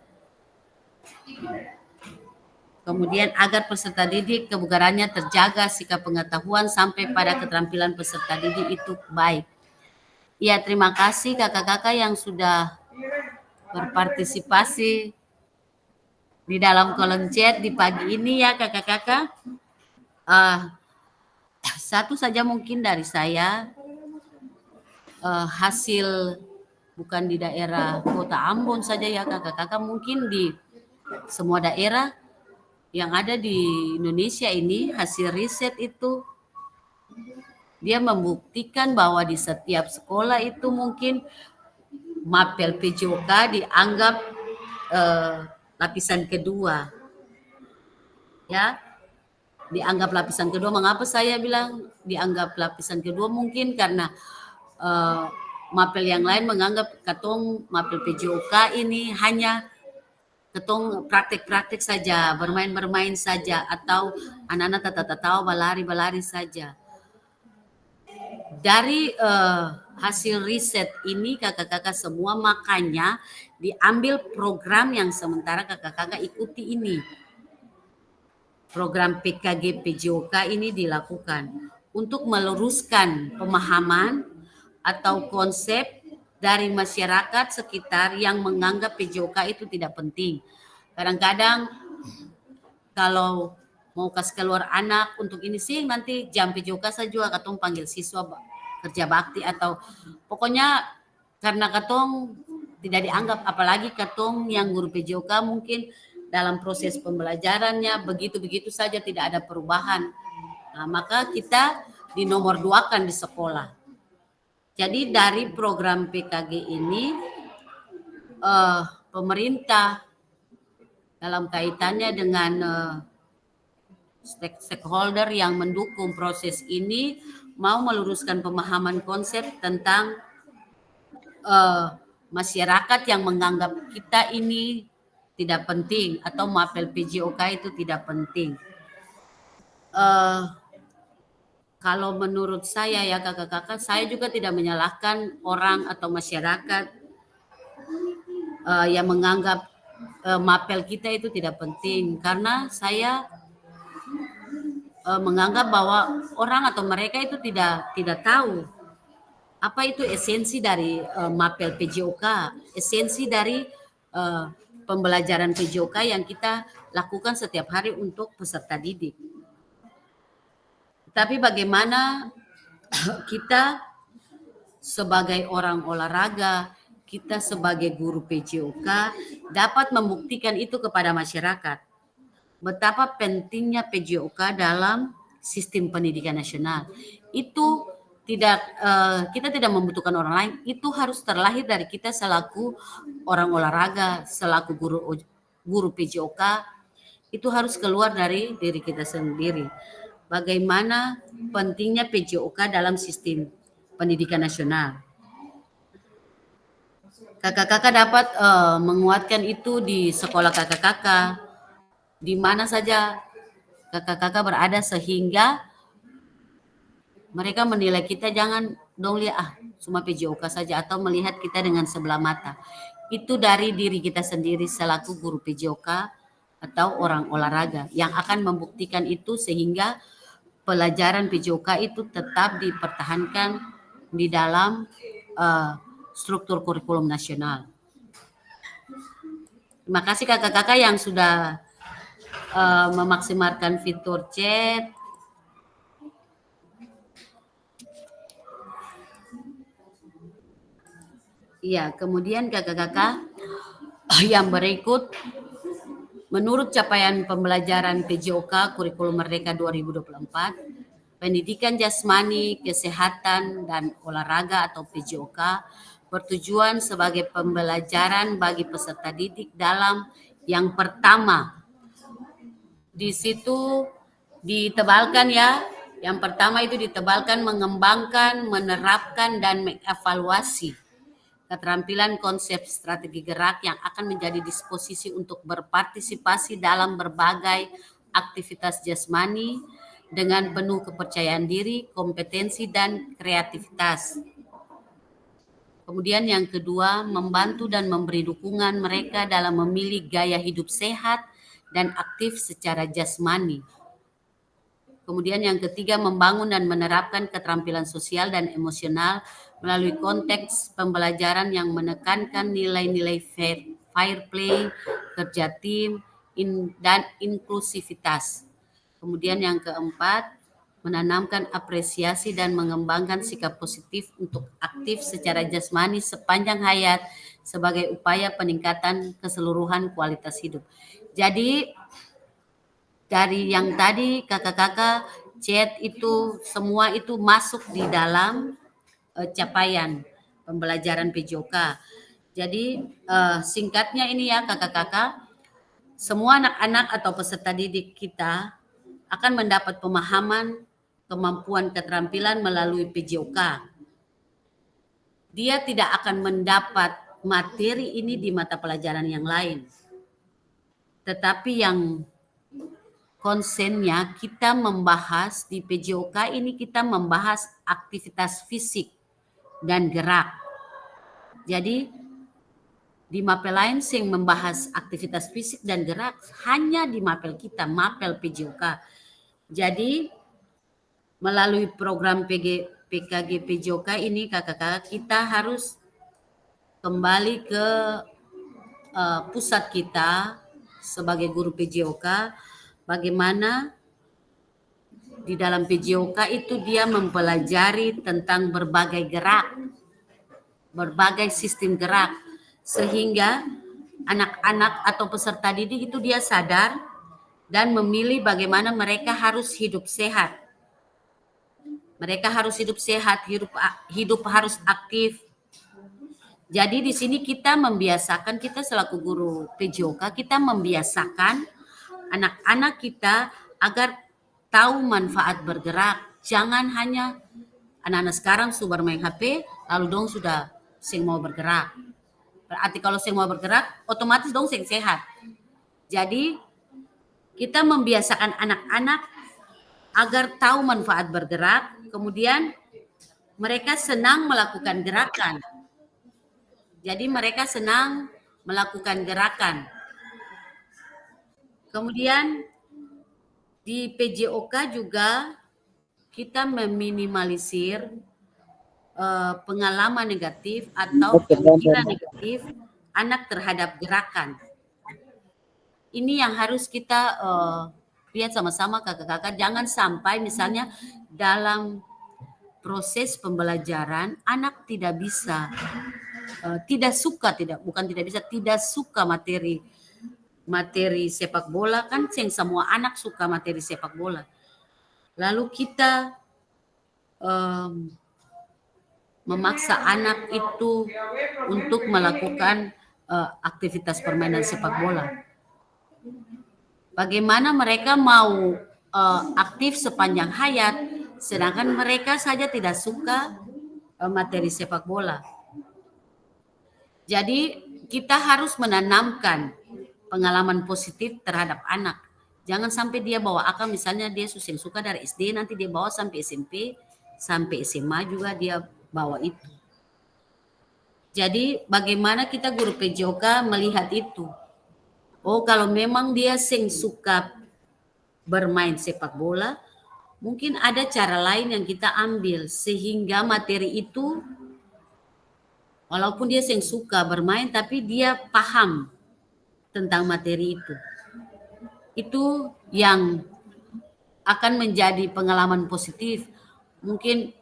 Kemudian agar peserta didik kebugarannya terjaga, sikap pengetahuan sampai pada keterampilan peserta didik itu baik. Ya, terima kasih kakak-kakak yang sudah berpartisipasi di dalam kolom chat di pagi ini ya kakak-kakak. Satu saja mungkin dari saya, hasil bukan di daerah Kota Ambon saja ya kakak-kakak, mungkin di semua daerah yang ada di Indonesia ini, hasil riset itu dia membuktikan bahwa di setiap sekolah itu mungkin mapel PJOK dianggap lapisan kedua. Ya, dianggap lapisan kedua. Mengapa saya bilang dianggap lapisan kedua? Mungkin karena mapel yang lain menganggap katong mapel PJOK ini hanya ketong praktek-praktek saja, bermain-bermain saja, atau anak-anak tata-tata balari-balari saja. Dari hasil riset ini kakak-kakak semua, makanya diambil program yang sementara kakak-kakak ikuti ini. Program PKG PJOK ini dilakukan untuk meluruskan pemahaman atau konsep dari masyarakat sekitar yang menganggap PJOK itu tidak penting. Kadang-kadang kalau mau kasih keluar anak untuk ini sih nanti jam PJOK saja katong panggil siswa kerja bakti atau pokoknya karena katong tidak dianggap, apalagi katong yang guru PJOK mungkin dalam proses pembelajarannya begitu-begitu saja tidak ada perubahan. Nah, maka kita dinomor 2-kan di sekolah. Jadi dari program PKG ini pemerintah dalam kaitannya dengan stakeholder yang mendukung proses ini mau meluruskan pemahaman konsep tentang masyarakat yang menganggap kita ini tidak penting atau mapel PJOK itu tidak penting. Kalau menurut saya ya kakak-kakak, saya juga tidak menyalahkan orang atau masyarakat yang menganggap mapel kita itu tidak penting, karena saya menganggap bahwa orang atau mereka itu tidak tahu apa itu esensi dari mapel PJOK, esensi dari pembelajaran PJOK yang kita lakukan setiap hari untuk peserta didik. Tapi bagaimana kita sebagai orang olahraga, kita sebagai guru PJOK dapat membuktikan itu kepada masyarakat. Betapa pentingnya PJOK dalam sistem pendidikan nasional. Itu kita tidak membutuhkan orang lain, itu harus terlahir dari kita selaku orang olahraga, selaku guru PJOK, itu harus keluar dari diri kita sendiri. Bagaimana pentingnya PJOK dalam sistem pendidikan nasional. Kakak-kakak dapat menguatkan itu di sekolah kakak-kakak, di mana saja kakak-kakak berada, sehingga mereka menilai kita jangan dong lihat cuma PJOK saja atau melihat kita dengan sebelah mata. Itu dari diri kita sendiri selaku guru PJOK atau orang olahraga yang akan membuktikan itu, sehingga pelajaran PJOK itu tetap dipertahankan di dalam struktur kurikulum nasional. Terima kasih kakak-kakak yang sudah memaksimalkan fitur chat. Iya, kemudian kakak-kakak yang berikut, menurut capaian pembelajaran PJOK Kurikulum Merdeka 2024, pendidikan jasmani, kesehatan, dan olahraga atau PJOK bertujuan sebagai pembelajaran bagi peserta didik dalam yang pertama. Di situ ditebalkan ya, yang pertama itu ditebalkan mengembangkan, menerapkan, dan mengevaluasi keterampilan konsep strategi gerak yang akan menjadi disposisi untuk berpartisipasi dalam berbagai aktivitas jasmani dengan penuh kepercayaan diri, kompetensi, dan kreativitas. Kemudian yang kedua, membantu dan memberi dukungan mereka dalam memilih gaya hidup sehat dan aktif secara jasmani. Kemudian yang ketiga, membangun dan menerapkan keterampilan sosial dan emosional melalui konteks pembelajaran yang menekankan nilai-nilai fair play, kerja tim, dan inklusivitas. Kemudian yang keempat, menanamkan apresiasi dan mengembangkan sikap positif untuk aktif secara jasmani sepanjang hayat sebagai upaya peningkatan keseluruhan kualitas hidup. Jadi dari yang tadi kakak-kakak chat itu semua itu masuk di dalam capaian pembelajaran PJOK. Jadi singkatnya ini ya kakak-kakak, semua anak-anak atau peserta didik kita akan mendapat pemahaman, kemampuan, keterampilan melalui PJOK. Dia tidak akan mendapat materi ini di mata pelajaran yang lain. Tetapi yang konsennya kita membahas di PJOK ini, kita membahas aktivitas fisik dan gerak. Jadi di mapel lain sing membahas aktivitas fisik dan gerak, hanya di mapel kita, mapel PJOK. Jadi melalui program PKG PJOK ini kakak-kakak, kita harus kembali ke pusat kita sebagai guru PJOK, bagaimana di dalam PJOK itu dia mempelajari tentang berbagai gerak, berbagai sistem gerak, sehingga anak-anak atau peserta didik itu dia sadar dan memilih bagaimana mereka harus hidup sehat. Mereka harus hidup sehat, hidup harus aktif. Jadi di sini kita membiasakan, kita selaku guru PJOK, kita membiasakan anak-anak kita agar tahu manfaat bergerak. Jangan hanya anak-anak sekarang sudah bermain HP, lalu dong sudah sing mau bergerak. Berarti kalau sing mau bergerak, otomatis dong sing sehat. Jadi kita membiasakan anak-anak agar tahu manfaat bergerak, kemudian mereka senang melakukan gerakan. Jadi mereka senang melakukan gerakan. Kemudian di PJOK juga kita meminimalisir pengalaman negatif atau pemikiran negatif anak terhadap gerakan. Ini yang harus kita lihat sama-sama kakak-kakak. Jangan sampai misalnya dalam proses pembelajaran anak tidak bisa, tidak suka materi sepak bola, kan semua anak suka materi sepak bola. Lalu kita memaksa anak itu untuk melakukan aktivitas permainan sepak bola. Bagaimana mereka mau aktif sepanjang hayat, sedangkan mereka saja tidak suka materi sepak bola. Jadi kita harus menanamkan pengalaman positif terhadap anak. Jangan sampai dia bawa akal, misalnya dia suka dari SD, nanti dia bawa sampai SMP, sampai SMA juga dia bawa itu. Jadi bagaimana kita guru PJOK melihat itu? Oh, kalau memang dia suka bermain sepak bola, mungkin ada cara lain yang kita ambil sehingga materi itu, walaupun dia suka bermain, tapi dia paham tentang materi itu. Itu yang akan menjadi pengalaman positif. Mungkin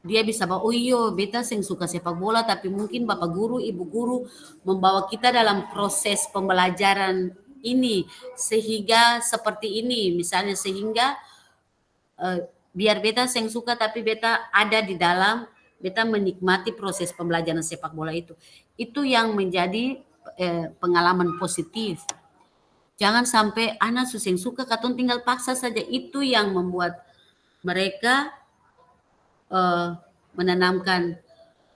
dia bisa bawa, oh iya, beta suka sepak bola, tapi mungkin bapak guru, ibu guru membawa kita dalam proses pembelajaran ini sehingga seperti ini, misalnya sehingga biar beta suka, tapi beta ada di dalam, beta menikmati proses pembelajaran sepak bola itu. Itu yang menjadi pengalaman positif. Jangan sampai anak suka, katong tinggal paksa saja. Itu yang membuat mereka menanamkan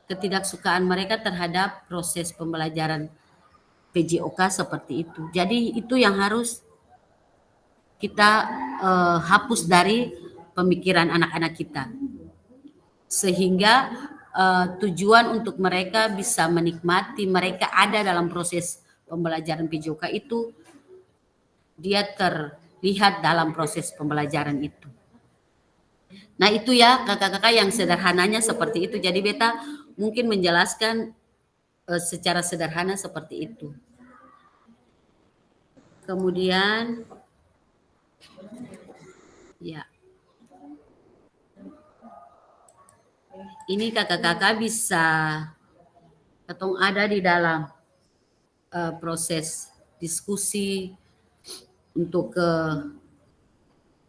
ketidaksukaan mereka terhadap proses pembelajaran PJOK seperti itu. Jadi itu yang harus kita hapus dari pemikiran anak-anak kita. Sehingga tujuan untuk mereka bisa menikmati, mereka ada dalam proses pembelajaran PJOK itu, dia terlihat dalam proses pembelajaran itu. Nah itu ya kakak-kakak yang sederhananya seperti itu. Jadi beta mungkin menjelaskan secara sederhana seperti itu. Kemudian ya, ini kakak-kakak bisa ketong ada di dalam proses diskusi untuk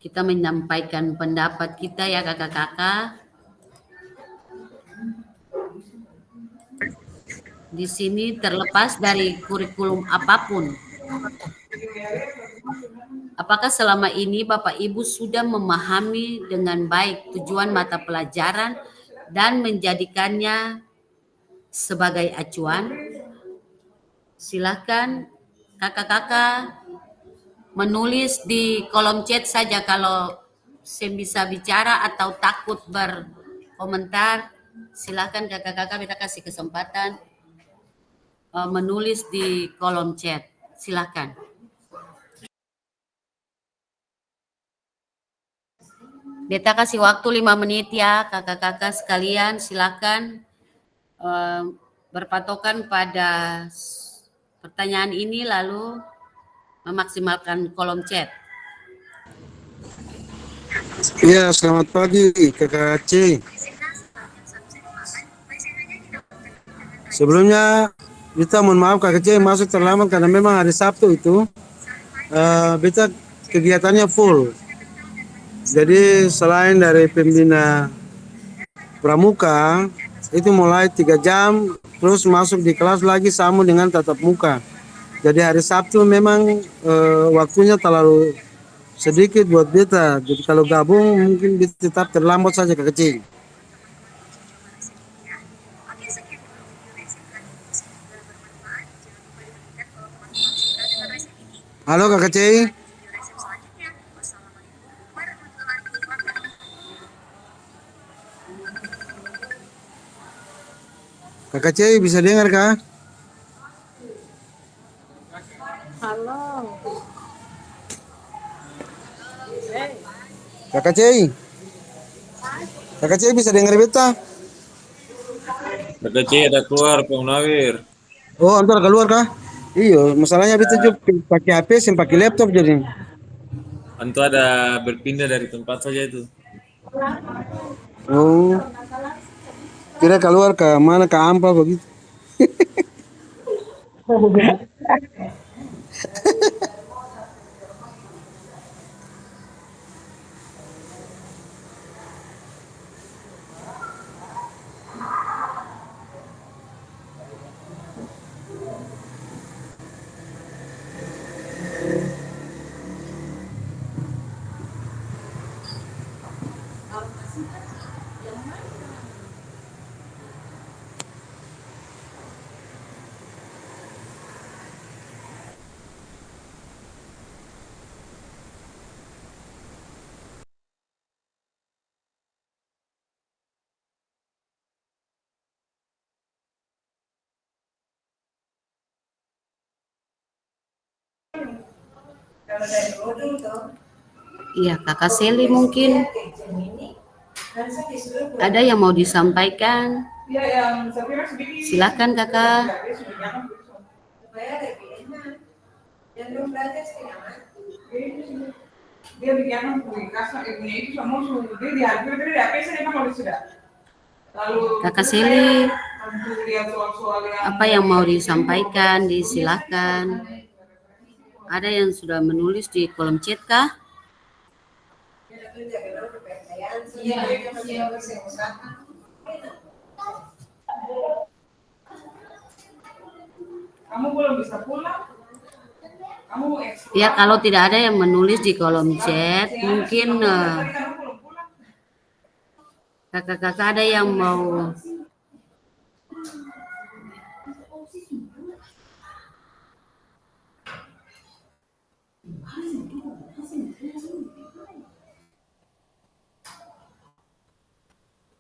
kita menyampaikan pendapat kita ya kakak-kakak. Di sini terlepas dari kurikulum apapun. Apakah selama ini Bapak Ibu sudah memahami dengan baik tujuan mata pelajaran dan menjadikannya sebagai acuan? Silakan kakak-kakak menulis di kolom chat saja kalau saya bisa bicara atau takut berkomentar. Silakan kakak-kakak, kita kasih kesempatan menulis di kolom chat. Silakan. Beta kasih waktu 5 menit ya, kakak-kakak sekalian, silakan berpatokan pada pertanyaan ini lalu memaksimalkan kolom chat.
Iya, selamat pagi Kakak C. Sebelumnya kita mohon maaf Kakak C masuk terlambat karena memang hari Sabtu itu beta kegiatannya full. Jadi selain dari pembina pramuka itu mulai 3 jam terus masuk di kelas lagi sama dengan tatap muka. Jadi hari Sabtu memang waktunya terlalu sedikit buat beta. Jadi kalau gabung mungkin beta tetap terlambat saja Kakak C. Halo Kakak C. Kakak C bisa dengar kah?
Halo.
Kakak C. Kakak C bisa dengar beta?
Kakak C ada keluar Pak Munawir.
Oh, antar keluar kah? Iya, masalahnya beta juga pakai HP, sem pakai laptop jadi.
Antu ada berpindah dari tempat saja itu.
Oh, kira keluar ke mana ke Ampel begitu.
Iya, Kakak Seli mungkin ada yang mau disampaikan. Silakan Kakak. Kakak Seli, apa yang mau disampaikan? Disilakan. Ada yang sudah menulis di kolom chat kah?
Kamu belum bisa pulang?
Ya, kalau tidak ada yang menulis di kolom chat, mungkin kakak-kakak ada yang mau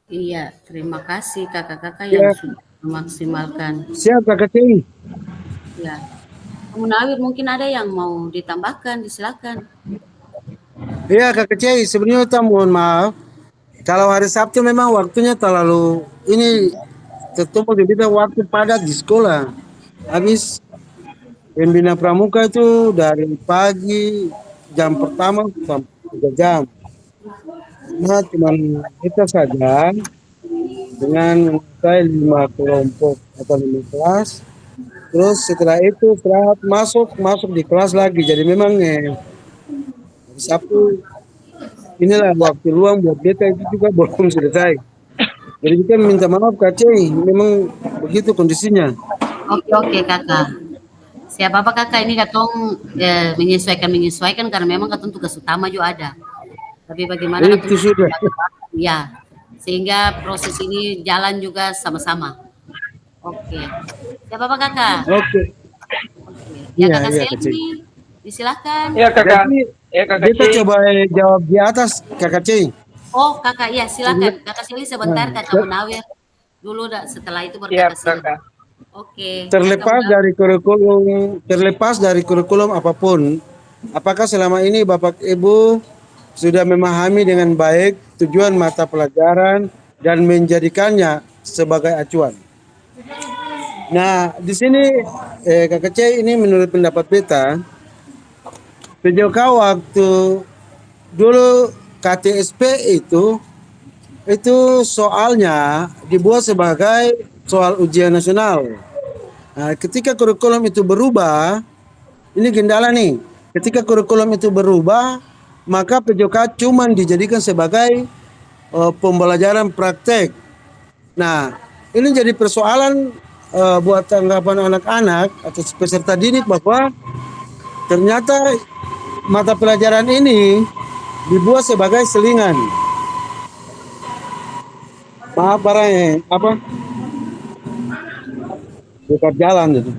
Iya, terima kasih kakak-kakak yang sudah memaksimalkan.
Siap Kakak C.
Ya, Munawir mungkin ada yang mau ditambahkan, disilakan.
Iya Kakak C, sebenarnya kita mohon maaf. Kalau hari Sabtu memang waktunya terlalu ini ketemu kita waktu padat di sekolah. Habis pembina pramuka itu dari pagi jam pertama sampai 3 jam. Nah, cuma kita saja dengan saya 5 kelompok atau 5 kelas. Terus setelah itu istirahat masuk di kelas lagi. Jadi memang Sabtu inilah waktu luang buat beta itu juga belum selesai. Jadi kita minta maaf Kak Cey, memang begitu kondisinya.
Oke kakak. Siapa apa kakak ini katong menyesuaikan karena memang katong tugas utama juga ada. Tapi bagaimana
Itu sudah.
Ya, sehingga proses ini jalan juga sama-sama. Oke. Siapa apa kakak?
Oke.
Ya
Iya,
kakak
iya,
Selvi, disilakan.
Ya kakak.
Jadi,
Ya kakak
kita
C.
coba jawab di atas Kakak Cey.
Oh kakak, ya silakan. Kakak Selvi sebentar, kakak Munawir dulu. Setelah itu baru
Siap
kakak Selvi.
kakak.
Oke, Kakak
Terlepas
Munawir.
dari kurikulum apapun, apakah selama ini Bapak Ibu sudah memahami dengan baik tujuan mata pelajaran dan menjadikannya sebagai acuan? Nah, di sini Kakak C, ini menurut pendapat beta, PJOK waktu dulu KTSP itu soalnya dibuat sebagai soal ujian nasional. Nah, ketika kurikulum itu berubah, ini kendala nih. Ketika kurikulum itu berubah, maka PJOK cuma dijadikan sebagai pembelajaran praktek. Nah, ini jadi persoalan buat tanggapan anak-anak atau peserta didik bahwa ternyata mata pelajaran ini dibuat sebagai selingan. Maaf barangnya apa? Dekat jalan gitu.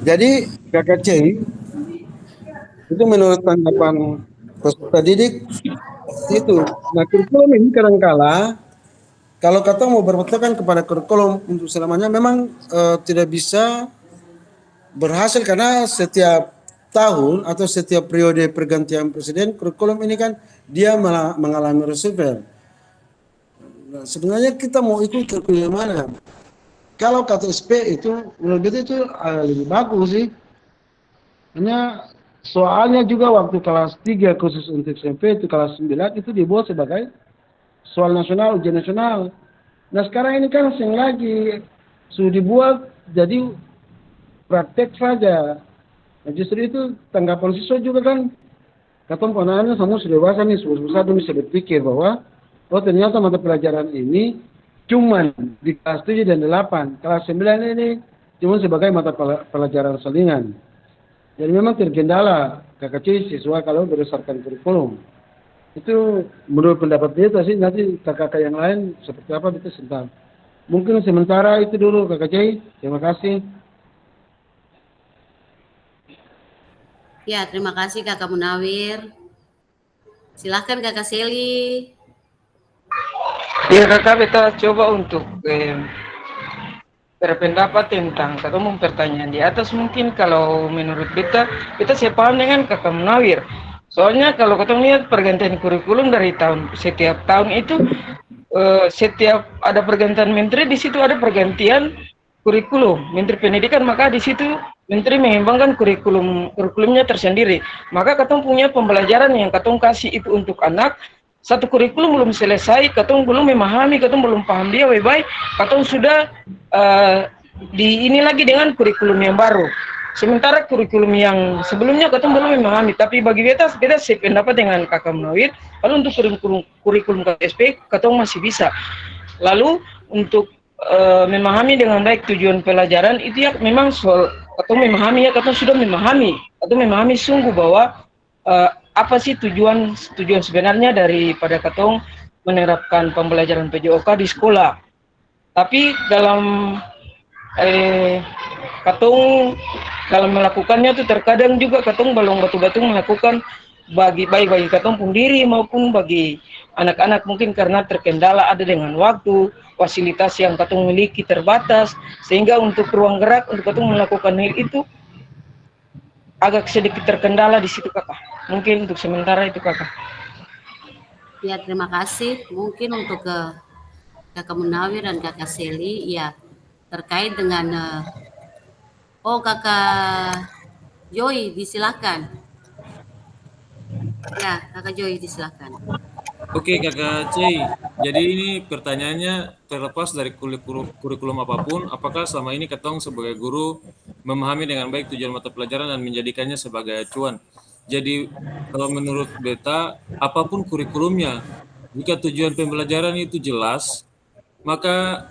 Jadi KKC itu menurut tanggapan peserta didik itu. Nah, kurikulum ini kadangkala kalau kata mau berpatokan kepada kurikulum untuk selamanya memang tidak bisa berhasil karena setiap tahun atau setiap periode pergantian presiden kurikulum ini kan dia mengalami reshuffle. Nah, sebenarnya kita mau ikut kurikulum yang mana? Kalau KTSP itu menurut kita itu lebih bagus sih. Hanya soalnya juga waktu kelas 3 khusus untuk SMP itu kelas 9 itu dibuat sebagai soal nasional, ujian nasional. Nah sekarang ini kan sing lagi sudah dibuat jadi praktek saja. Nah justru itu tanggapan siswa juga kan, katong ponanya semua sudah dewasa nih, sudah bisa berpikir bahwa oh ternyata mata pelajaran ini cuman di kelas 7 dan 8, kelas 9 ini cuma sebagai mata pelajaran selingan. Jadi memang terkendala KKC siswa kalau berdasarkan kurikulum. Itu menurut pendapat beta sih, nanti kakak-kakak yang lain seperti apa kita sentak. Mungkin sementara itu dulu KKC, terima kasih.
Ya, terima kasih Kakak Munawir. Silahkan Kakak Seli.
Ya kakak, beta coba untuk berpendapat tentang ketemu pertanyaan di atas. Mungkin kalau menurut beta saya paham dengan kakak Munawir. Soalnya kalau kita lihat pergantian kurikulum dari setiap tahun itu setiap ada pergantian menteri, di situ ada pergantian kurikulum menteri pendidikan, maka di situ menteri mengembangkan kurikulumnya tersendiri. Maka katong punya pembelajaran yang katong kasih itu untuk anak, satu kurikulum belum selesai, katong belum memahami, katong belum paham dia baik-baik, katong sudah ini lagi dengan kurikulum yang baru. Sementara kurikulum yang sebelumnya katong belum memahami. Tapi bagi beta sependapat dengan kakak Munawir. Lalu untuk kurikulum KSP katong masih bisa. Lalu untuk memahami dengan baik tujuan pelajaran itu ya memang soal katong memahami ya, katong sudah memahami. Katong memahami sungguh bahwa apa sih tujuan sebenarnya daripada katong menerapkan pembelajaran PJOK di sekolah. Tapi dalam katong dalam melakukannya tuh terkadang juga katong belum betul-betul melakukan bagi katong pun diri maupun bagi anak-anak, mungkin karena terkendala ada dengan waktu, fasilitas yang katong miliki terbatas, sehingga untuk ruang gerak untuk katong melakukan hal itu agak sedikit terkendala di situ kakak. Mungkin untuk sementara itu kakak.
Ya, terima kasih. Mungkin untuk Kakak Munawir dan Kakak Seli, ya terkait dengan Kakak Joy, disilakan. Ya, Kakak Joy, disilakan.
Oke Kakak Cei, jadi ini pertanyaannya terlepas dari kurikulum apapun, apakah selama ini Ketong sebagai guru memahami dengan baik tujuan mata pelajaran dan menjadikannya sebagai acuan? Jadi kalau menurut beta, apapun kurikulumnya, jika tujuan pembelajaran itu jelas, maka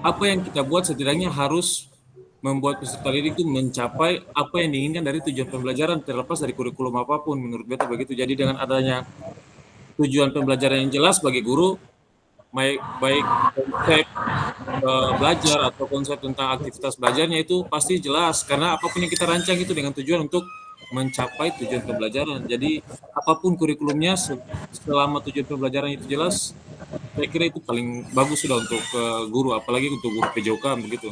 apa yang kita buat setidaknya harus membuat peserta didik itu mencapai apa yang diinginkan dari tujuan pembelajaran terlepas dari kurikulum apapun. Menurut beta begitu. Jadi dengan adanya tujuan pembelajaran yang jelas bagi guru, baik konsep belajar atau konsep tentang aktivitas belajarnya itu pasti jelas, karena apapun yang kita rancang itu dengan tujuan untuk mencapai tujuan pembelajaran. Jadi apapun kurikulumnya selama tujuan pembelajaran itu jelas, saya kira itu paling bagus sudah untuk guru, apalagi untuk guru PJOK begitu.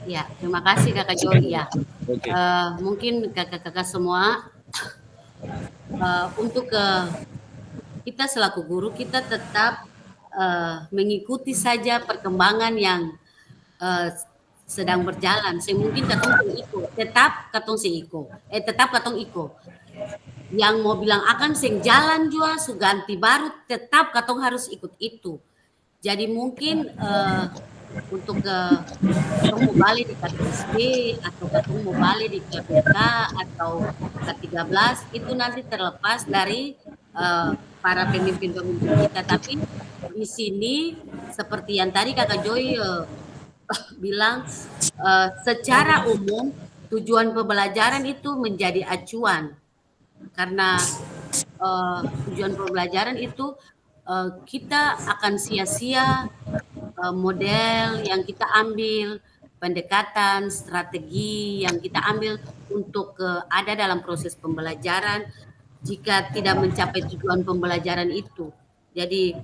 Ya, terima kasih Kakak Joy ya.
Oke.
Mungkin kakak-kakak semua untuk kita selaku guru kita tetap mengikuti saja perkembangan yang sedang berjalan. Mungkin katong ikut, tetap katong ikut, tetap katong ikut. Yang mau bilang akan sing jalan juga ganti baru, tetap katong harus ikut itu. Jadi mungkin untuk katong mau balik di KTSB atau katong mau balik di KPK atau K13 itu nanti terlepas dari para pemimpin-pemimpin kita. Tapi di sini seperti yang tadi Kakak Joy bilang, secara umum tujuan pembelajaran itu menjadi acuan karena tujuan pembelajaran itu kita akan sia-sia model yang kita ambil, pendekatan, strategi yang kita ambil untuk ada dalam proses pembelajaran jika tidak mencapai tujuan pembelajaran itu. Jadi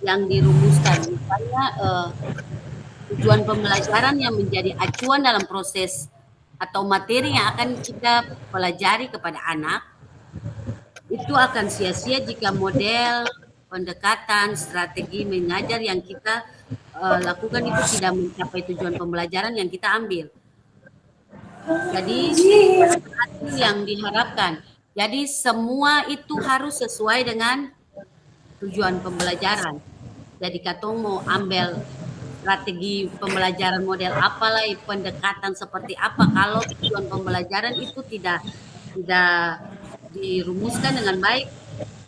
yang dirumuskan misalnya tujuan pembelajaran yang menjadi acuan dalam proses atau materi yang akan kita pelajari kepada anak itu akan sia-sia jika model, pendekatan, strategi mengajar yang kita lakukan itu tidak mencapai tujuan pembelajaran yang kita ambil. Jadi itu yang diharapkan. Jadi semua itu harus sesuai dengan tujuan pembelajaran. Jadi katong mau ambil strategi pembelajaran model apalah, pendekatan seperti apa, kalau tujuan pembelajaran itu tidak dirumuskan dengan baik,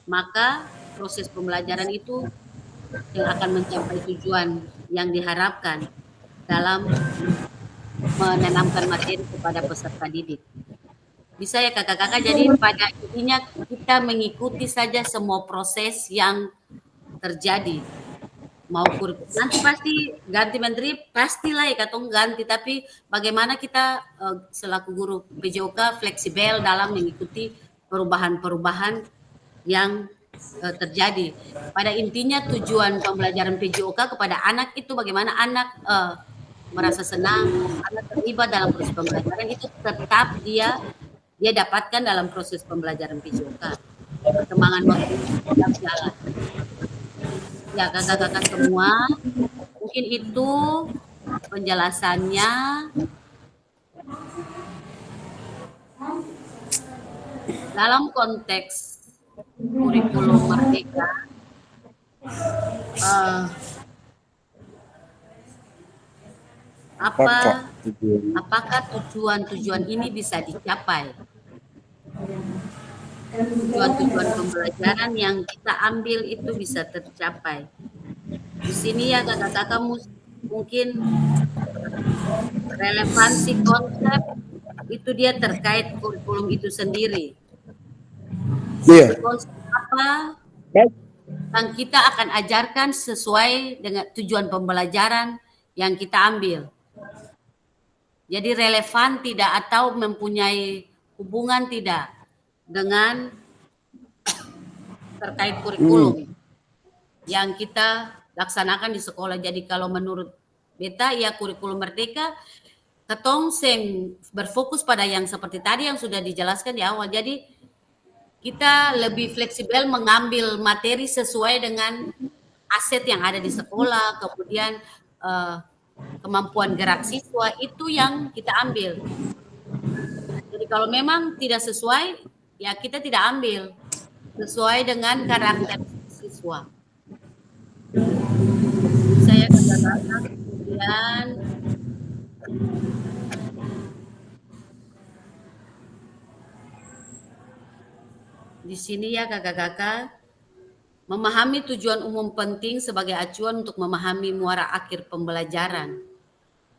maka proses pembelajaran itu yang akan mencapai tujuan yang diharapkan dalam menanamkan materi kepada peserta didik. Bisa ya kakak-kakak, jadi pada intinya kita mengikuti saja semua proses yang terjadi. Mau kurikulum nanti pasti ganti menteri, pastilah ya katong ganti, tapi bagaimana kita selaku guru PJOK fleksibel dalam mengikuti perubahan-perubahan yang terjadi. Pada intinya tujuan pembelajaran PJOK kepada anak itu bagaimana anak merasa senang, anak terlibat dalam proses pembelajaran itu tetap dia dapatkan dalam proses pembelajaran PJOK. Perkembangan waktu tetap jalan. Ya kakak-kakak semua, mungkin itu penjelasannya. Dalam konteks kurikulum merdeka, apakah tujuan-tujuan ini bisa dicapai? Tujuan-tujuan pembelajaran yang kita ambil itu bisa tercapai. Di sini ya kakak-kakak mungkin relevansi konsep itu dia terkait kurikulum itu sendiri. Konsep apa yang kita akan ajarkan sesuai dengan tujuan pembelajaran yang kita ambil. Jadi relevan tidak atau mempunyai hubungan tidak dengan terkait kurikulum yang kita laksanakan di sekolah. Jadi kalau menurut beta ya kurikulum merdeka ketong berfokus pada yang seperti tadi yang sudah dijelaskan di awal. Jadi kita lebih fleksibel mengambil materi sesuai dengan aset yang ada di sekolah, kemudian kemampuan gerak siswa itu yang kita ambil. Jadi kalau memang tidak sesuai, ya kita tidak ambil sesuai dengan karakter siswa. Saya katakan kemudian di sini ya kakak-kakak, memahami tujuan umum penting sebagai acuan untuk memahami muara akhir pembelajaran.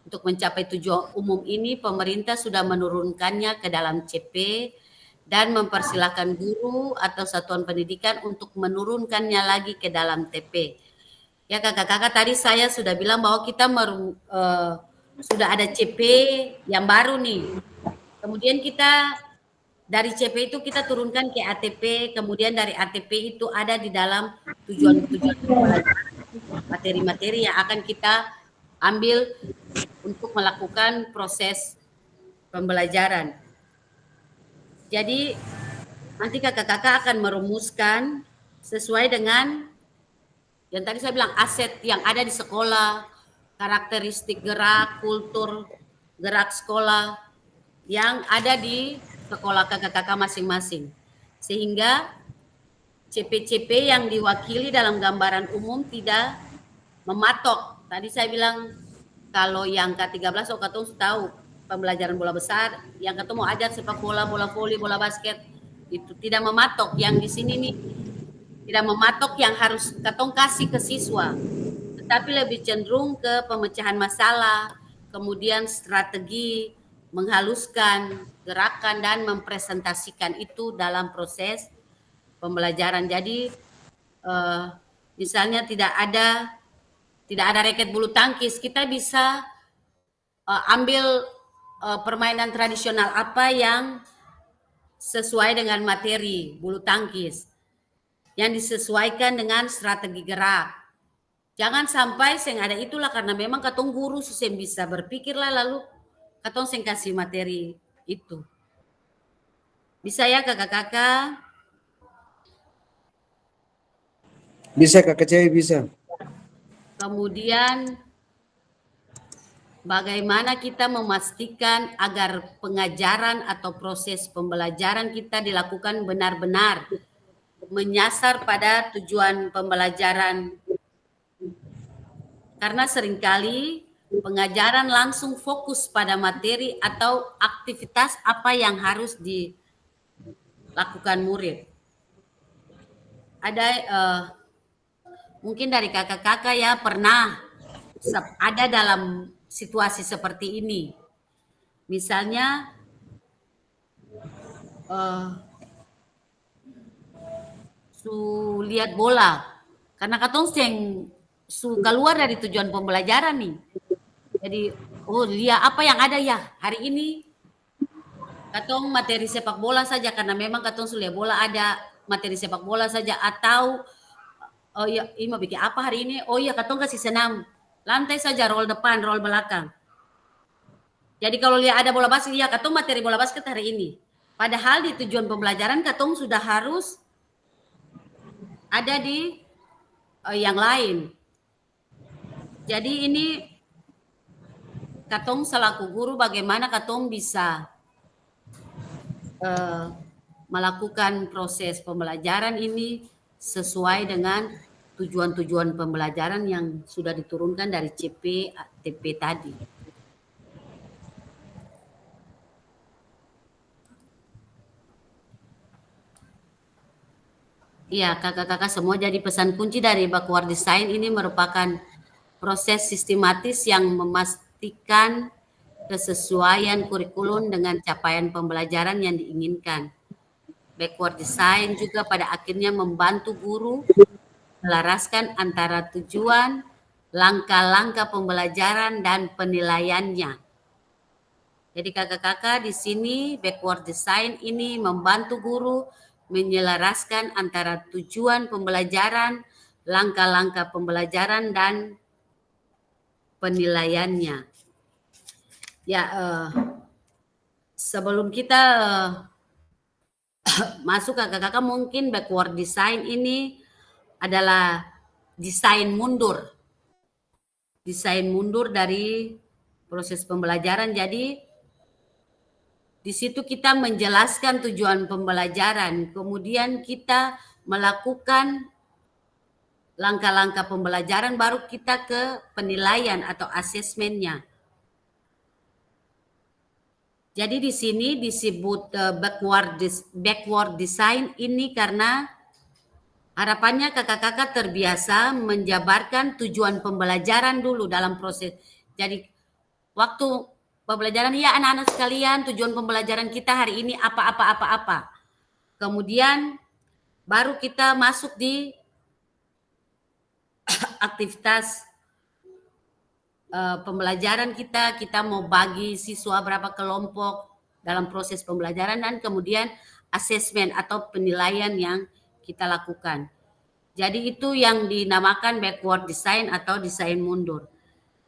Untuk mencapai tujuan umum ini, pemerintah sudah menurunkannya ke dalam CP dan mempersilahkan guru atau satuan pendidikan untuk menurunkannya lagi ke dalam TP. Ya kakak-kakak, tadi saya sudah bilang bahwa kita sudah ada CP yang baru nih. Kemudian kita dari CP itu kita turunkan ke ATP, kemudian dari ATP itu ada di dalam tujuan-tujuan pembelajaran, materi-materi yang akan kita ambil untuk melakukan proses pembelajaran. Jadi nanti kakak-kakak akan merumuskan sesuai dengan yang tadi saya bilang, aset yang ada di sekolah, karakteristik gerak, kultur gerak sekolah yang ada di sekolah kakak-kakak masing-masing. Sehingga CP-CP yang diwakili dalam gambaran umum tidak mematok. Tadi saya bilang kalau yang K13 katong tahu pembelajaran bola besar, yang ketemu ajar sepak bola, bola voli, bola basket, itu tidak mematok. Yang di sini nih tidak mematok yang harus katong kasih ke siswa, tetapi lebih cenderung ke pemecahan masalah, kemudian strategi, menghaluskan gerakan dan mempresentasikan itu dalam proses pembelajaran. Jadi misalnya tidak ada raket bulu tangkis, kita bisa ambil permainan tradisional apa yang sesuai dengan materi bulu tangkis, yang disesuaikan dengan strategi gerak. Jangan sampai seng ada itulah, karena memang katong guru susah bisa berpikirlah lalu katong seng kasih materi itu. Bisa ya kakak-kakak?
Bisa Kak Kecai, bisa.
Kemudian bagaimana kita memastikan agar pengajaran atau proses pembelajaran kita dilakukan benar-benar menyasar pada tujuan pembelajaran. Karena seringkali pengajaran langsung fokus pada materi atau aktivitas apa yang harus dilakukan murid. Ada mungkin dari kakak-kakak ya pernah ada dalam situasi seperti ini. Misalnya lihat bola, karena katong seng keluar dari tujuan pembelajaran nih. Jadi lihat apa yang ada ya hari ini, katong materi sepak bola saja, karena memang katong sudah bola ada materi sepak bola saja, atau oh ya ini mau bikin apa hari ini, oh ya katong kasih senam lantai saja, roll depan roll belakang. Jadi kalau lihat ada bola basket, ya katong materi bola basket hari ini, padahal di tujuan pembelajaran katong sudah harus ada di yang lain. Jadi ini katong selaku guru bagaimana katong bisa melakukan proses pembelajaran ini sesuai dengan tujuan-tujuan pembelajaran yang sudah diturunkan dari CP TP tadi. Iya, kakak-kakak semua, jadi pesan kunci dari Backward Design ini merupakan proses sistematis yang memastikan kesesuaian kurikulum dengan capaian pembelajaran yang diinginkan. Backward Design juga pada akhirnya membantu guru melaraskan antara tujuan, langkah-langkah pembelajaran, dan penilaiannya. Jadi kakak-kakak di sini Backward Design ini membantu guru menyelaraskan antara tujuan pembelajaran, langkah-langkah pembelajaran, dan penilaiannya. Ya, sebelum kita masuk kakak-kakak, mungkin Backward Design ini adalah desain mundur dari proses pembelajaran. Jadi di situ kita menjelaskan tujuan pembelajaran, kemudian kita melakukan langkah-langkah pembelajaran, baru kita ke penilaian atau asesmennya. Jadi di sini disebut backward design ini karena harapannya kakak-kakak terbiasa menjabarkan tujuan pembelajaran dulu dalam proses. Jadi waktu pembelajaran, ya anak-anak sekalian, tujuan pembelajaran kita hari ini apa. Kemudian baru kita masuk di aktivitas pembelajaran kita mau bagi siswa berapa kelompok dalam proses pembelajaran, dan kemudian asesmen atau penilaian yang kita lakukan. Jadi itu yang dinamakan backward design atau desain mundur.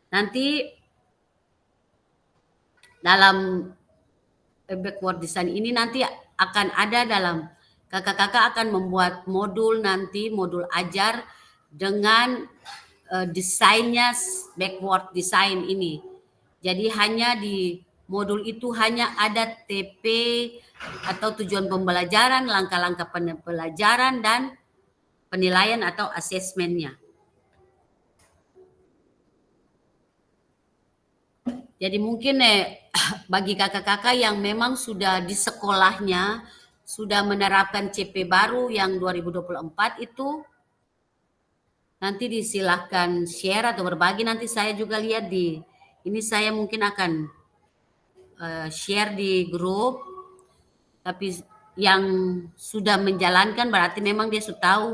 Nanti dalam backward design ini nanti akan ada dalam kakak-kakak akan membuat modul nanti, modul ajar dengan desainnya backward design ini. Jadi hanya di modul itu hanya ada TP atau tujuan pembelajaran, langkah-langkah pembelajaran, dan penilaian atau asesmennya. Jadi mungkin bagi kakak-kakak yang memang sudah di sekolahnya sudah menerapkan CP baru yang 2024 itu nanti disilahkan share atau berbagi. Nanti saya juga lihat di ini, saya mungkin akan share di grup. Tapi yang sudah menjalankan berarti memang dia sudah tahu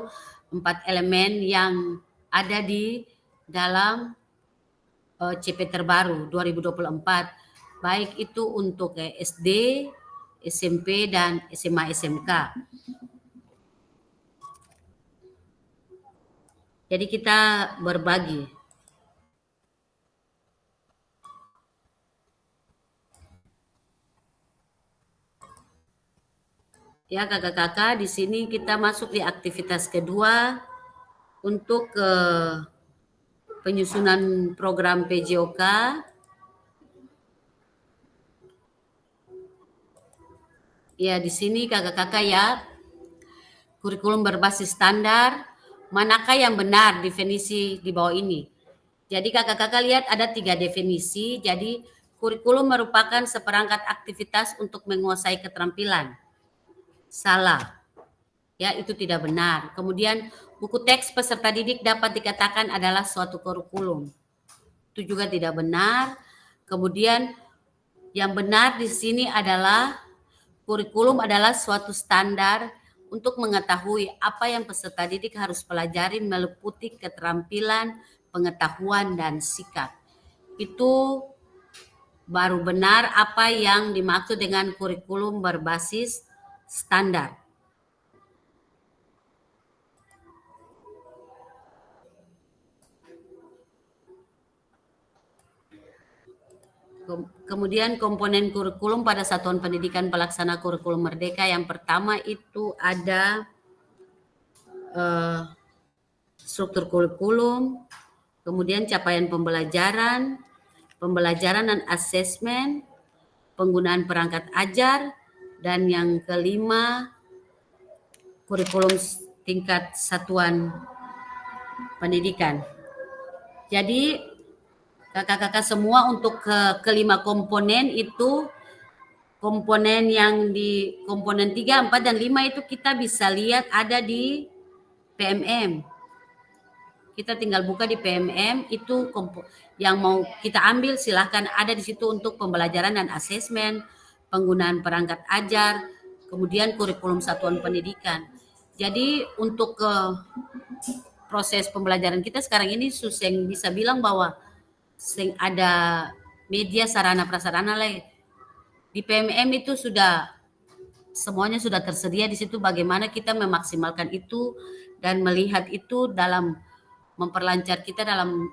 4 elemen yang ada di dalam CP terbaru 2024, baik itu untuk SD, SMP, dan SMA SMK. Jadi kita berbagi. Ya kakak-kakak, di sini kita masuk di aktivitas kedua untuk penyusunan program PJOK. Ya di sini kakak-kakak ya, kurikulum berbasis standar, manakah yang benar definisi di bawah ini. Jadi kakak-kakak lihat ada 3 definisi. Jadi kurikulum merupakan seperangkat aktivitas untuk menguasai keterampilan. Salah. Ya, itu tidak benar. Kemudian buku teks peserta didik dapat dikatakan adalah suatu kurikulum. Itu juga tidak benar. Kemudian yang benar di sini adalah kurikulum adalah suatu standar untuk mengetahui apa yang peserta didik harus pelajari meliputi keterampilan, pengetahuan, dan sikap. Itu baru benar apa yang dimaksud dengan kurikulum berbasis standar. Kemudian komponen kurikulum pada satuan pendidikan pelaksana kurikulum merdeka, yang pertama itu ada struktur kurikulum, kemudian capaian pembelajaran, pembelajaran dan asesmen, penggunaan perangkat ajar, dan yang kelima kurikulum tingkat satuan pendidikan. Jadi kakak-kakak semua untuk kelima komponen itu, komponen yang di komponen 3, 4, dan 5 itu kita bisa lihat ada di PMM. Kita tinggal buka di PMM, itu yang mau kita ambil silahkan ada di situ untuk pembelajaran dan asesmen, penggunaan perangkat ajar, kemudian kurikulum satuan pendidikan. Jadi untuk proses pembelajaran kita sekarang ini Suseng bisa bilang bahwa ada media sarana prasarana lah di PMM itu sudah semuanya sudah tersedia di situ. Bagaimana kita memaksimalkan itu dan melihat itu dalam memperlancar kita dalam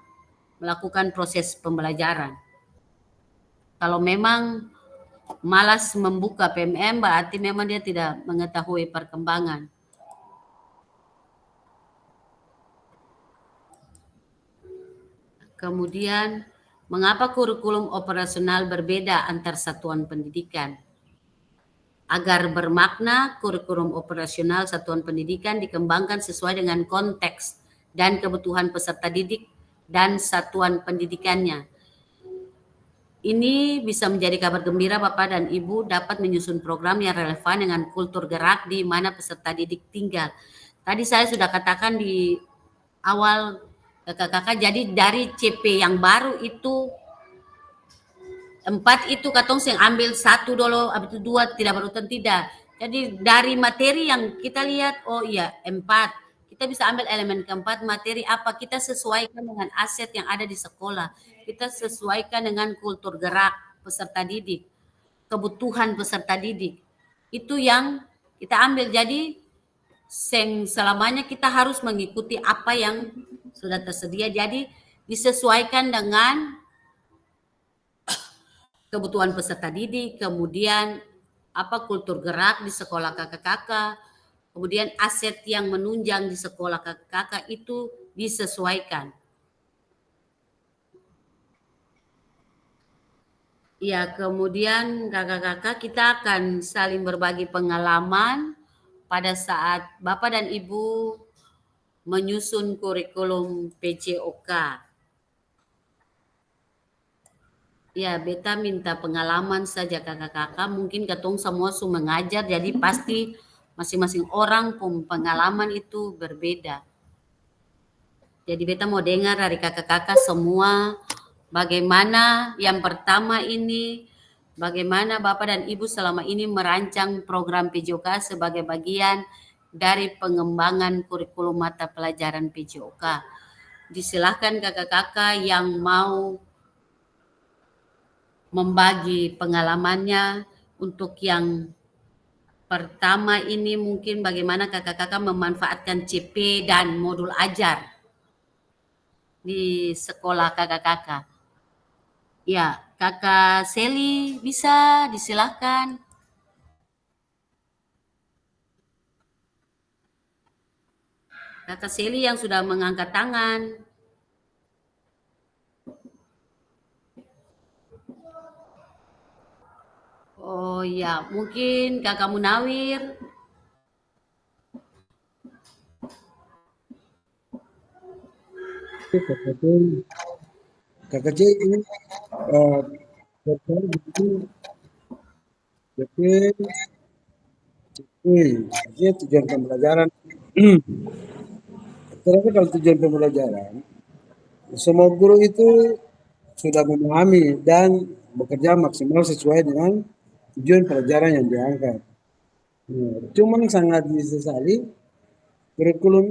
melakukan proses pembelajaran. Kalau memang malas membuka PMM berarti memang dia tidak mengetahui perkembangan. Kemudian, mengapa kurikulum operasional berbeda antar satuan pendidikan? Agar bermakna, kurikulum operasional satuan pendidikan dikembangkan sesuai dengan konteks dan kebutuhan peserta didik dan satuan pendidikannya. Ini bisa menjadi kabar gembira Bapak dan Ibu dapat menyusun program yang relevan dengan kultur gerak di mana peserta didik tinggal. Tadi saya sudah katakan di awal kakak-kakak, jadi dari CP yang baru itu 4 itu katong yang ambil 1 dulu, habis itu 2 tidak berurutan, tidak. Jadi dari materi yang kita lihat, oh iya 4, kita bisa ambil elemen keempat, materi apa, kita sesuaikan dengan aset yang ada di sekolah, kita sesuaikan dengan kultur gerak peserta didik, kebutuhan peserta didik, itu yang kita ambil. Jadi selamanya kita harus mengikuti apa yang sudah tersedia, jadi disesuaikan dengan kebutuhan peserta didik, kemudian apa kultur gerak di sekolah kakak-kakak, kemudian aset yang menunjang di sekolah kakak-kakak itu disesuaikan. Ya, kemudian kakak-kakak kita akan saling berbagi pengalaman pada saat Bapak dan Ibu menyusun kurikulum PJOK. Ya, beta minta pengalaman saja kakak-kakak. Mungkin ketong semua su mengajar, jadi pasti masing-masing orang pun pengalaman itu berbeda. Jadi beta mau dengar dari kakak-kakak semua bagaimana yang pertama ini, bagaimana Bapak dan Ibu selama ini merancang program PJOK sebagai bagian dari pengembangan kurikulum mata pelajaran PJOK. Disilahkan kakak-kakak yang mau membagi pengalamannya. Untuk yang pertama ini mungkin bagaimana kakak-kakak memanfaatkan CP dan modul ajar di sekolah kakak-kakak. Ya, Kakak Seli bisa disilahkan. Kakak Seli yang sudah mengangkat tangan. Oh ya, mungkin Kakak Munawir.
Kakak C ini berkali begini, jadi artinya tujuan pembelajaran. Ternyata kalau tujuan pembelajaran, semua guru itu sudah memahami dan bekerja maksimal sesuai dengan tujuan pelajaran yang diangkat. Nah, cuman sangat disesali kurikulum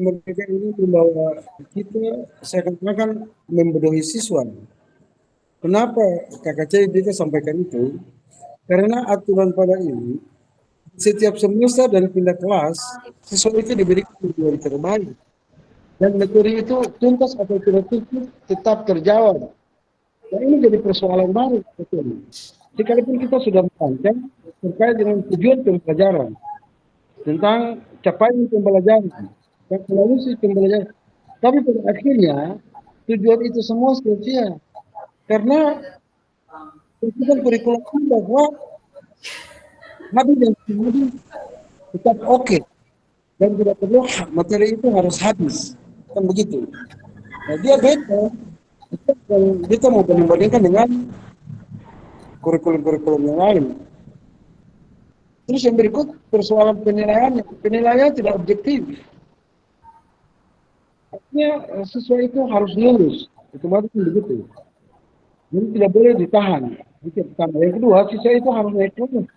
merdeka ini membawa kita seakan-akan membodohi siswa. Kenapa Kakak Cai bisa sampaikan itu? Karena aturan pada ini, setiap semester dan pindah kelas, siswa itu diberikan tujuan terbaik. Dan materi itu tuntas atau tidak tuntas tetap terjawab. Dan ini jadi persoalan baru. Betul. Sekalipun kita sudah merancang terkait dengan tujuan pembelajaran, tentang capaian pembelajaran, dan evaluasi pembelajaran. Tapi pada akhirnya, tujuan itu semua sia-sia. Karena itu kan kurikulum bahwa habis dan kemudian tetap oke. Dan tidak perlu materi itu harus habis. Kan begitu. Nah, dia beda. Kita mau banding-bandingkan dengan kurikulum-kurikulum yang lain. Terus yang berikut persoalan penilaian. Penilaian tidak objektif. Artinya siswa itu harus lulus. Otomatis begitu. Jadi tidak boleh ditahan. Itu yang pertama. Yang kedua, siswa itu harus naik kelas.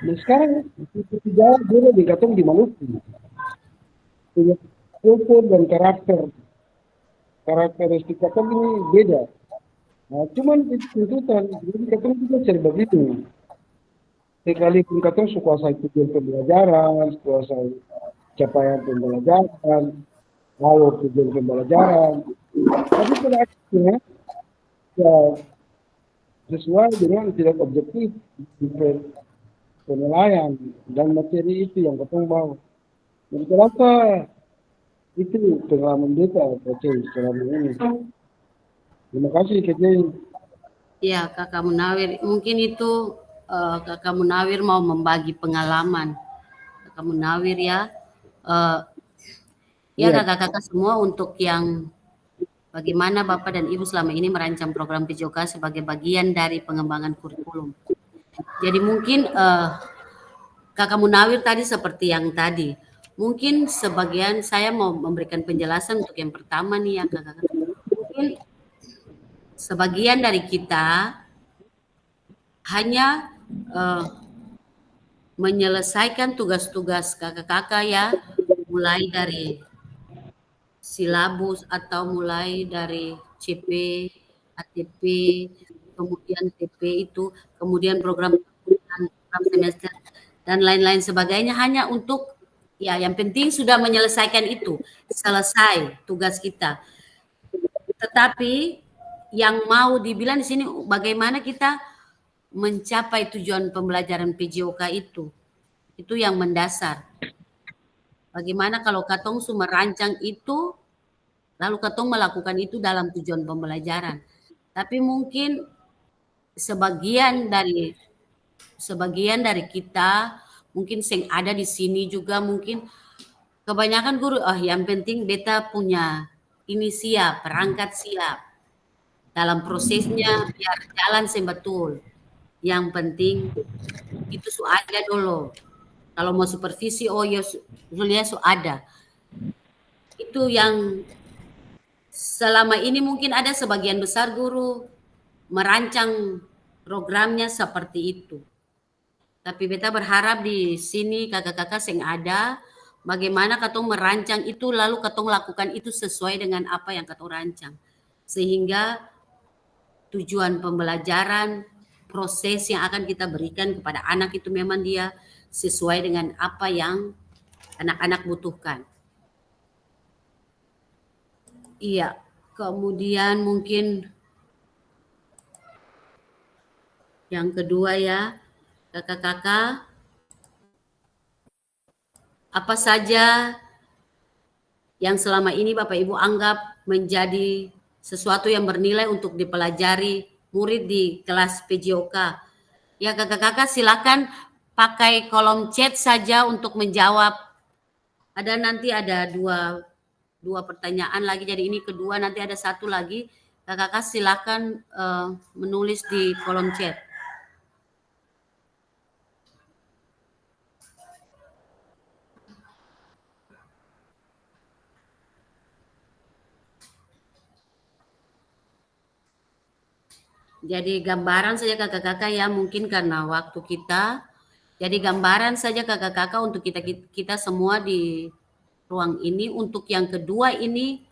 Nah sekarang di Jawa boleh dikatakan di Maluku. Punya kultur dan karakteristik kata ini beda. Nah, cuman itu tuntutan. Jadi katong juga serba begitu. Sekalipun katong kuasai tujuan pembelajaran, kuasai capaian pembelajaran, lalu tujuan pembelajaran. Tapi pada akhirnya ya sesuai dengan tidak objektif penilaian dan materi itu yang katong mau. Jadi kenapa itu pengalaman kita Kecil selama ini. Terima kasih Kecil.
Ya, Kakak Munawir, mungkin itu Kakak Munawir mau membagi pengalaman. Kakak Munawir ya. Ya kakak-kakak semua untuk yang bagaimana Bapak dan Ibu selama ini merancang program PJOK sebagai bagian dari pengembangan kurikulum. Jadi mungkin Kakak Munawir tadi seperti yang tadi. Mungkin sebagian saya mau memberikan penjelasan untuk yang pertama nih ya kakak-kakak. Mungkin sebagian dari kita hanya menyelesaikan tugas-tugas kakak-kakak ya, mulai dari silabus atau mulai dari CP, ATP, kemudian TP itu, kemudian program semester dan lain-lain sebagainya hanya untuk ya yang penting sudah menyelesaikan itu, selesai tugas kita. Tetapi yang mau dibilang di sini bagaimana kita mencapai tujuan pembelajaran PJOK itu. Itu yang mendasar. Bagaimana kalau katong merancang itu, lalu katong melakukan itu dalam tujuan pembelajaran. Tapi mungkin sebagian dari kita, mungkin yang ada di sini juga mungkin kebanyakan guru, yang penting beta punya ini siap, perangkat siap. Dalam prosesnya biar jalan betul. Yang penting itu ada dulu. Kalau mau supervisi, ya Zulia ada. Itu yang selama ini mungkin ada sebagian besar guru merancang programnya seperti itu. Tapi beta berharap di sini kakak-kakak yang ada, bagaimana katong merancang itu lalu katong lakukan itu sesuai dengan apa yang katong rancang. Sehingga tujuan pembelajaran, proses yang akan kita berikan kepada anak itu memang dia sesuai dengan apa yang anak-anak butuhkan. Iya, kemudian mungkin yang kedua ya, kakak-kakak, apa saja yang selama ini Bapak Ibu anggap menjadi sesuatu yang bernilai untuk dipelajari murid di kelas PJOK. Ya kakak-kakak silakan pakai kolom chat saja untuk menjawab. Nanti ada dua pertanyaan lagi, jadi ini kedua, nanti ada satu lagi. Kakak-kakak silakan menulis di kolom chat. Jadi gambaran saja kakak-kakak ya, mungkin karena waktu kita. Jadi gambaran saja kakak-kakak untuk kita semua di ruang ini. Untuk yang kedua ini,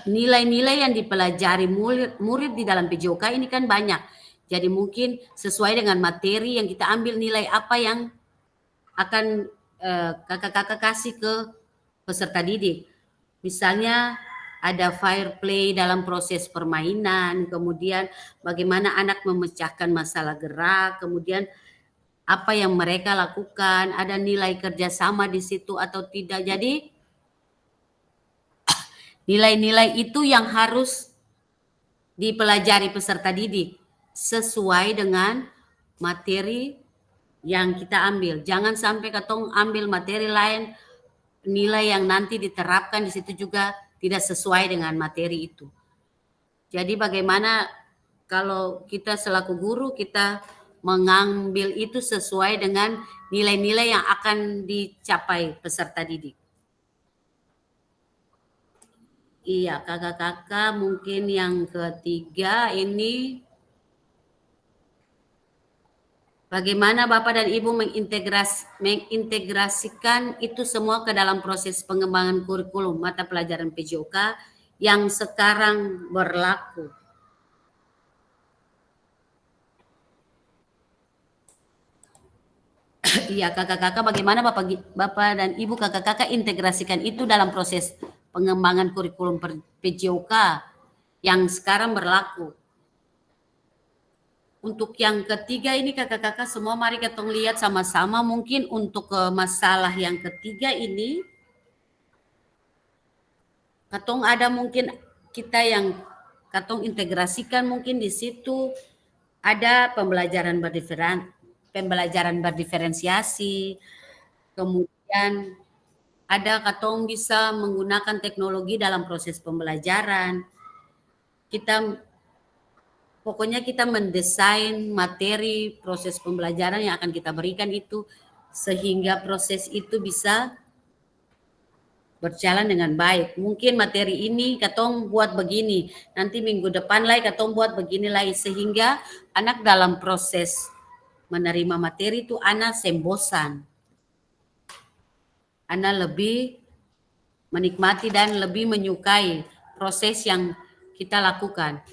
nilai-nilai yang dipelajari murid di dalam PJOK ini kan banyak. Jadi mungkin sesuai dengan materi yang kita ambil, nilai apa yang akan kakak-kakak kasih ke peserta didik. Misalnya ada fair play dalam proses permainan, kemudian bagaimana anak memecahkan masalah gerak, kemudian apa yang mereka lakukan, ada nilai kerjasama di situ atau tidak. Jadi nilai-nilai itu yang harus dipelajari peserta didik sesuai dengan materi yang kita ambil. Jangan sampai katong ambil materi lain, nilai yang nanti diterapkan di situ juga tidak sesuai dengan materi itu. Jadi bagaimana kalau kita selaku guru, kita mengambil itu sesuai dengan nilai-nilai yang akan dicapai peserta didik. Iya, kakak-kakak mungkin yang ketiga ini, bagaimana Bapak dan Ibu mengintegrasikan itu semua ke dalam proses pengembangan kurikulum mata pelajaran PJOK yang sekarang berlaku. Iya, kakak-kakak bagaimana Bapak dan Ibu kakak-kakak integrasikan itu dalam proses pengembangan kurikulum PJOK yang sekarang berlaku. Untuk yang ketiga ini kakak-kakak semua mari kita lihat sama-sama. Mungkin untuk masalah yang ketiga ini, katong ada mungkin kita yang katong integrasikan mungkin di situ ada pembelajaran berdiferensiasi, kemudian ada katong bisa menggunakan teknologi dalam proses pembelajaran. Pokoknya kita mendesain materi proses pembelajaran yang akan kita berikan itu sehingga proses itu bisa berjalan dengan baik. Mungkin materi ini katong buat begini, nanti minggu depan lagi katong buat begini lagi, sehingga anak dalam proses menerima materi itu anak bosan. Anak lebih menikmati dan lebih menyukai proses yang kita lakukan.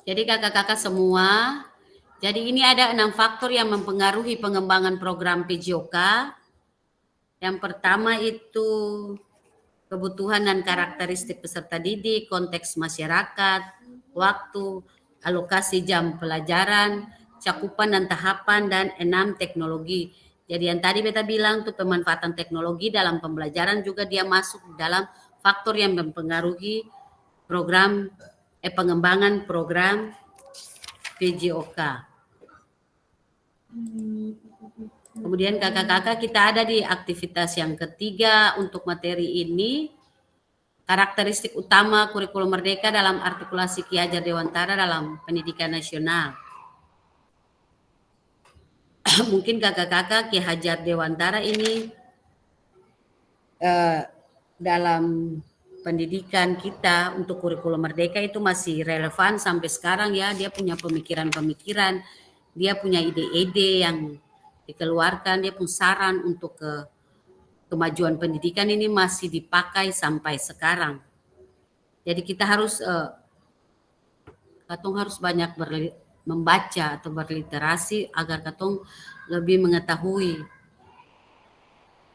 Jadi kakak-kakak semua, jadi ini ada 6 faktor yang mempengaruhi pengembangan program PJOK. Yang pertama itu kebutuhan dan karakteristik peserta didik, konteks masyarakat, waktu, alokasi jam pelajaran, cakupan dan tahapan, dan 6 teknologi. Jadi yang tadi beta bilang tuh pemanfaatan teknologi dalam pembelajaran juga dia masuk dalam faktor yang mempengaruhi program pengembangan program PJOK. Kemudian kakak-kakak kita ada di aktivitas yang ketiga untuk materi ini, karakteristik utama kurikulum merdeka dalam artikulasi Ki Hajar Dewantara dalam pendidikan nasional. Mungkin kakak-kakak Ki Hajar Dewantara ini dalam pendidikan kita untuk kurikulum merdeka itu masih relevan sampai sekarang ya. Dia punya pemikiran-pemikiran, dia punya ide-ide yang dikeluarkan, dia punya saran untuk kemajuan pendidikan ini masih dipakai sampai sekarang. Jadi kita harus katong harus banyak membaca atau berliterasi agar katong lebih mengetahui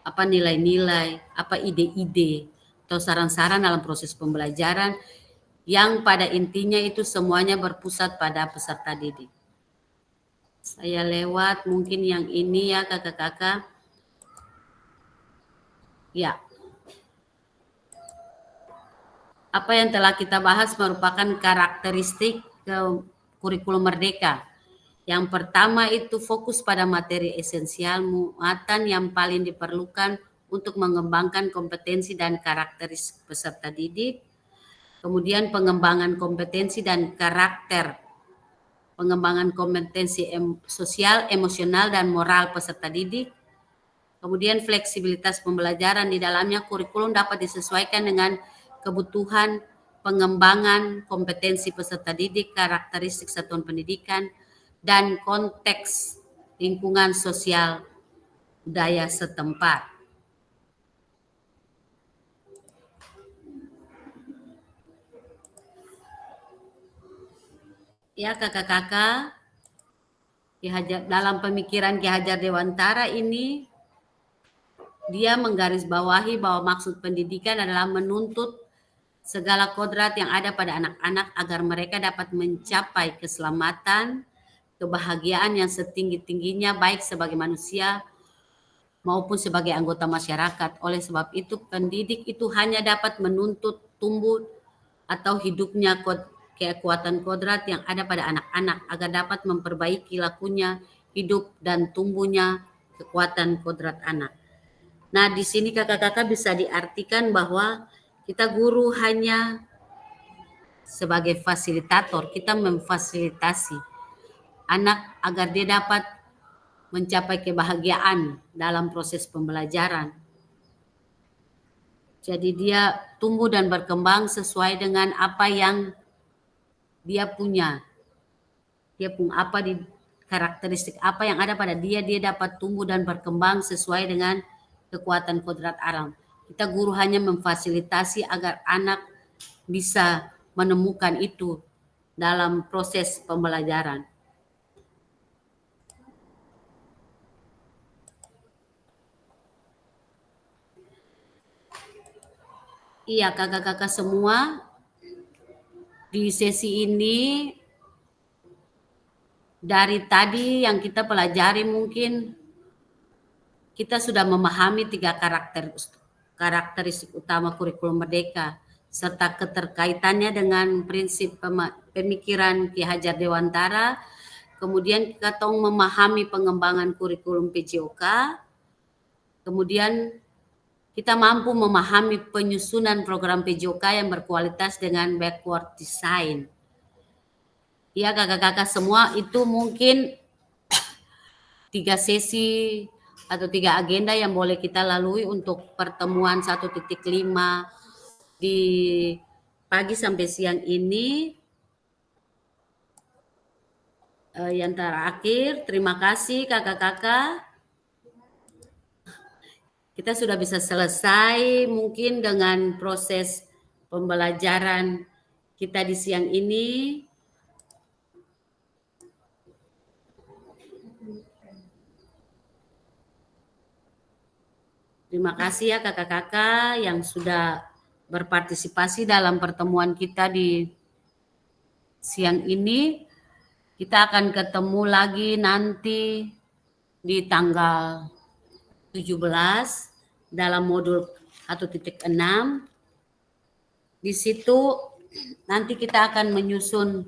apa nilai-nilai, apa ide-ide atau saran-saran dalam proses pembelajaran yang pada intinya itu semuanya berpusat pada peserta didik. Saya lewat mungkin yang ini ya kakak-kakak. Ya. Apa yang telah kita bahas merupakan karakteristik kurikulum merdeka. Yang pertama itu fokus pada materi esensial muatan yang paling diperlukan untuk mengembangkan kompetensi dan karakteristik peserta didik. Kemudian pengembangan kompetensi dan karakter, pengembangan kompetensi sosial, emosional, dan moral peserta didik. Kemudian fleksibilitas pembelajaran di dalamnya kurikulum dapat disesuaikan dengan kebutuhan pengembangan kompetensi peserta didik, karakteristik satuan pendidikan, dan konteks lingkungan sosial budaya setempat. Ya kakak-kakak, dalam pemikiran Ki Hajar Dewantara ini, dia menggarisbawahi bahwa maksud pendidikan adalah menuntut segala kodrat yang ada pada anak-anak agar mereka dapat mencapai keselamatan, kebahagiaan yang setinggi-tingginya baik sebagai manusia maupun sebagai anggota masyarakat. Oleh sebab itu, pendidik itu hanya dapat menuntut tumbuh atau hidupnya kekuatan kodrat yang ada pada anak-anak agar dapat memperbaiki lakunya hidup dan tumbuhnya kekuatan kodrat anak. Nah, di sini kakak-kakak bisa diartikan bahwa kita guru hanya sebagai fasilitator, kita memfasilitasi anak agar dia dapat mencapai kebahagiaan dalam proses pembelajaran. Jadi dia tumbuh dan berkembang sesuai dengan apa yang dia punya. Dia punya apa di karakteristik apa yang ada pada dia dapat tumbuh dan berkembang sesuai dengan kekuatan kodrat alam. Kita guru hanya memfasilitasi agar anak bisa menemukan itu dalam proses pembelajaran. Iya kakak-kakak semua, di sesi ini dari tadi yang kita pelajari mungkin kita sudah memahami 3 karakteristik utama kurikulum merdeka serta keterkaitannya dengan prinsip pemikiran Ki Hajar Dewantara. Kemudian kita memahami pengembangan kurikulum PJOK. Kemudian kita mampu memahami penyusunan program PJOK yang berkualitas dengan backward design. Ya kakak-kakak semua, itu mungkin 3 sesi atau 3 agenda yang boleh kita lalui untuk pertemuan 1.5 di pagi sampai siang ini. Yang terakhir, terima kasih kakak-kakak. Kita sudah bisa selesai mungkin dengan proses pembelajaran kita di siang ini. Terima kasih ya kakak-kakak yang sudah berpartisipasi dalam pertemuan kita di siang ini. Kita akan ketemu lagi nanti di tanggal 17 dalam modul 1.6. Di situ nanti kita akan menyusun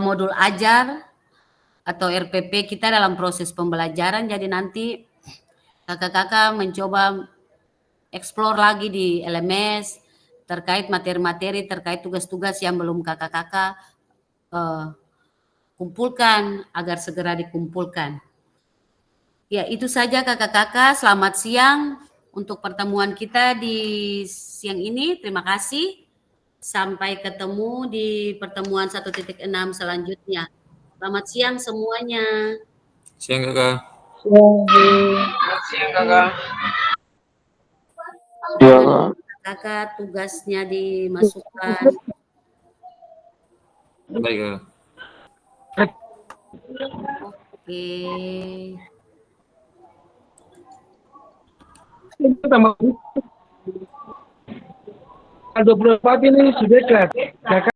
modul ajar atau RPP kita dalam proses pembelajaran. Jadi nanti kakak-kakak mencoba explore lagi di LMS terkait materi-materi, terkait tugas-tugas yang belum kakak-kakak kumpulkan agar segera dikumpulkan. Ya, itu saja kakak-kakak. Selamat siang untuk pertemuan kita di siang ini. Terima kasih. Sampai ketemu di pertemuan 1.6 selanjutnya. Selamat siang semuanya.
Siang kakak.
Selamat siang kakak.
Kakak tugasnya dimasukkan.
Baik kakak.
Oke.
Tambah 24 ini sudah kelas.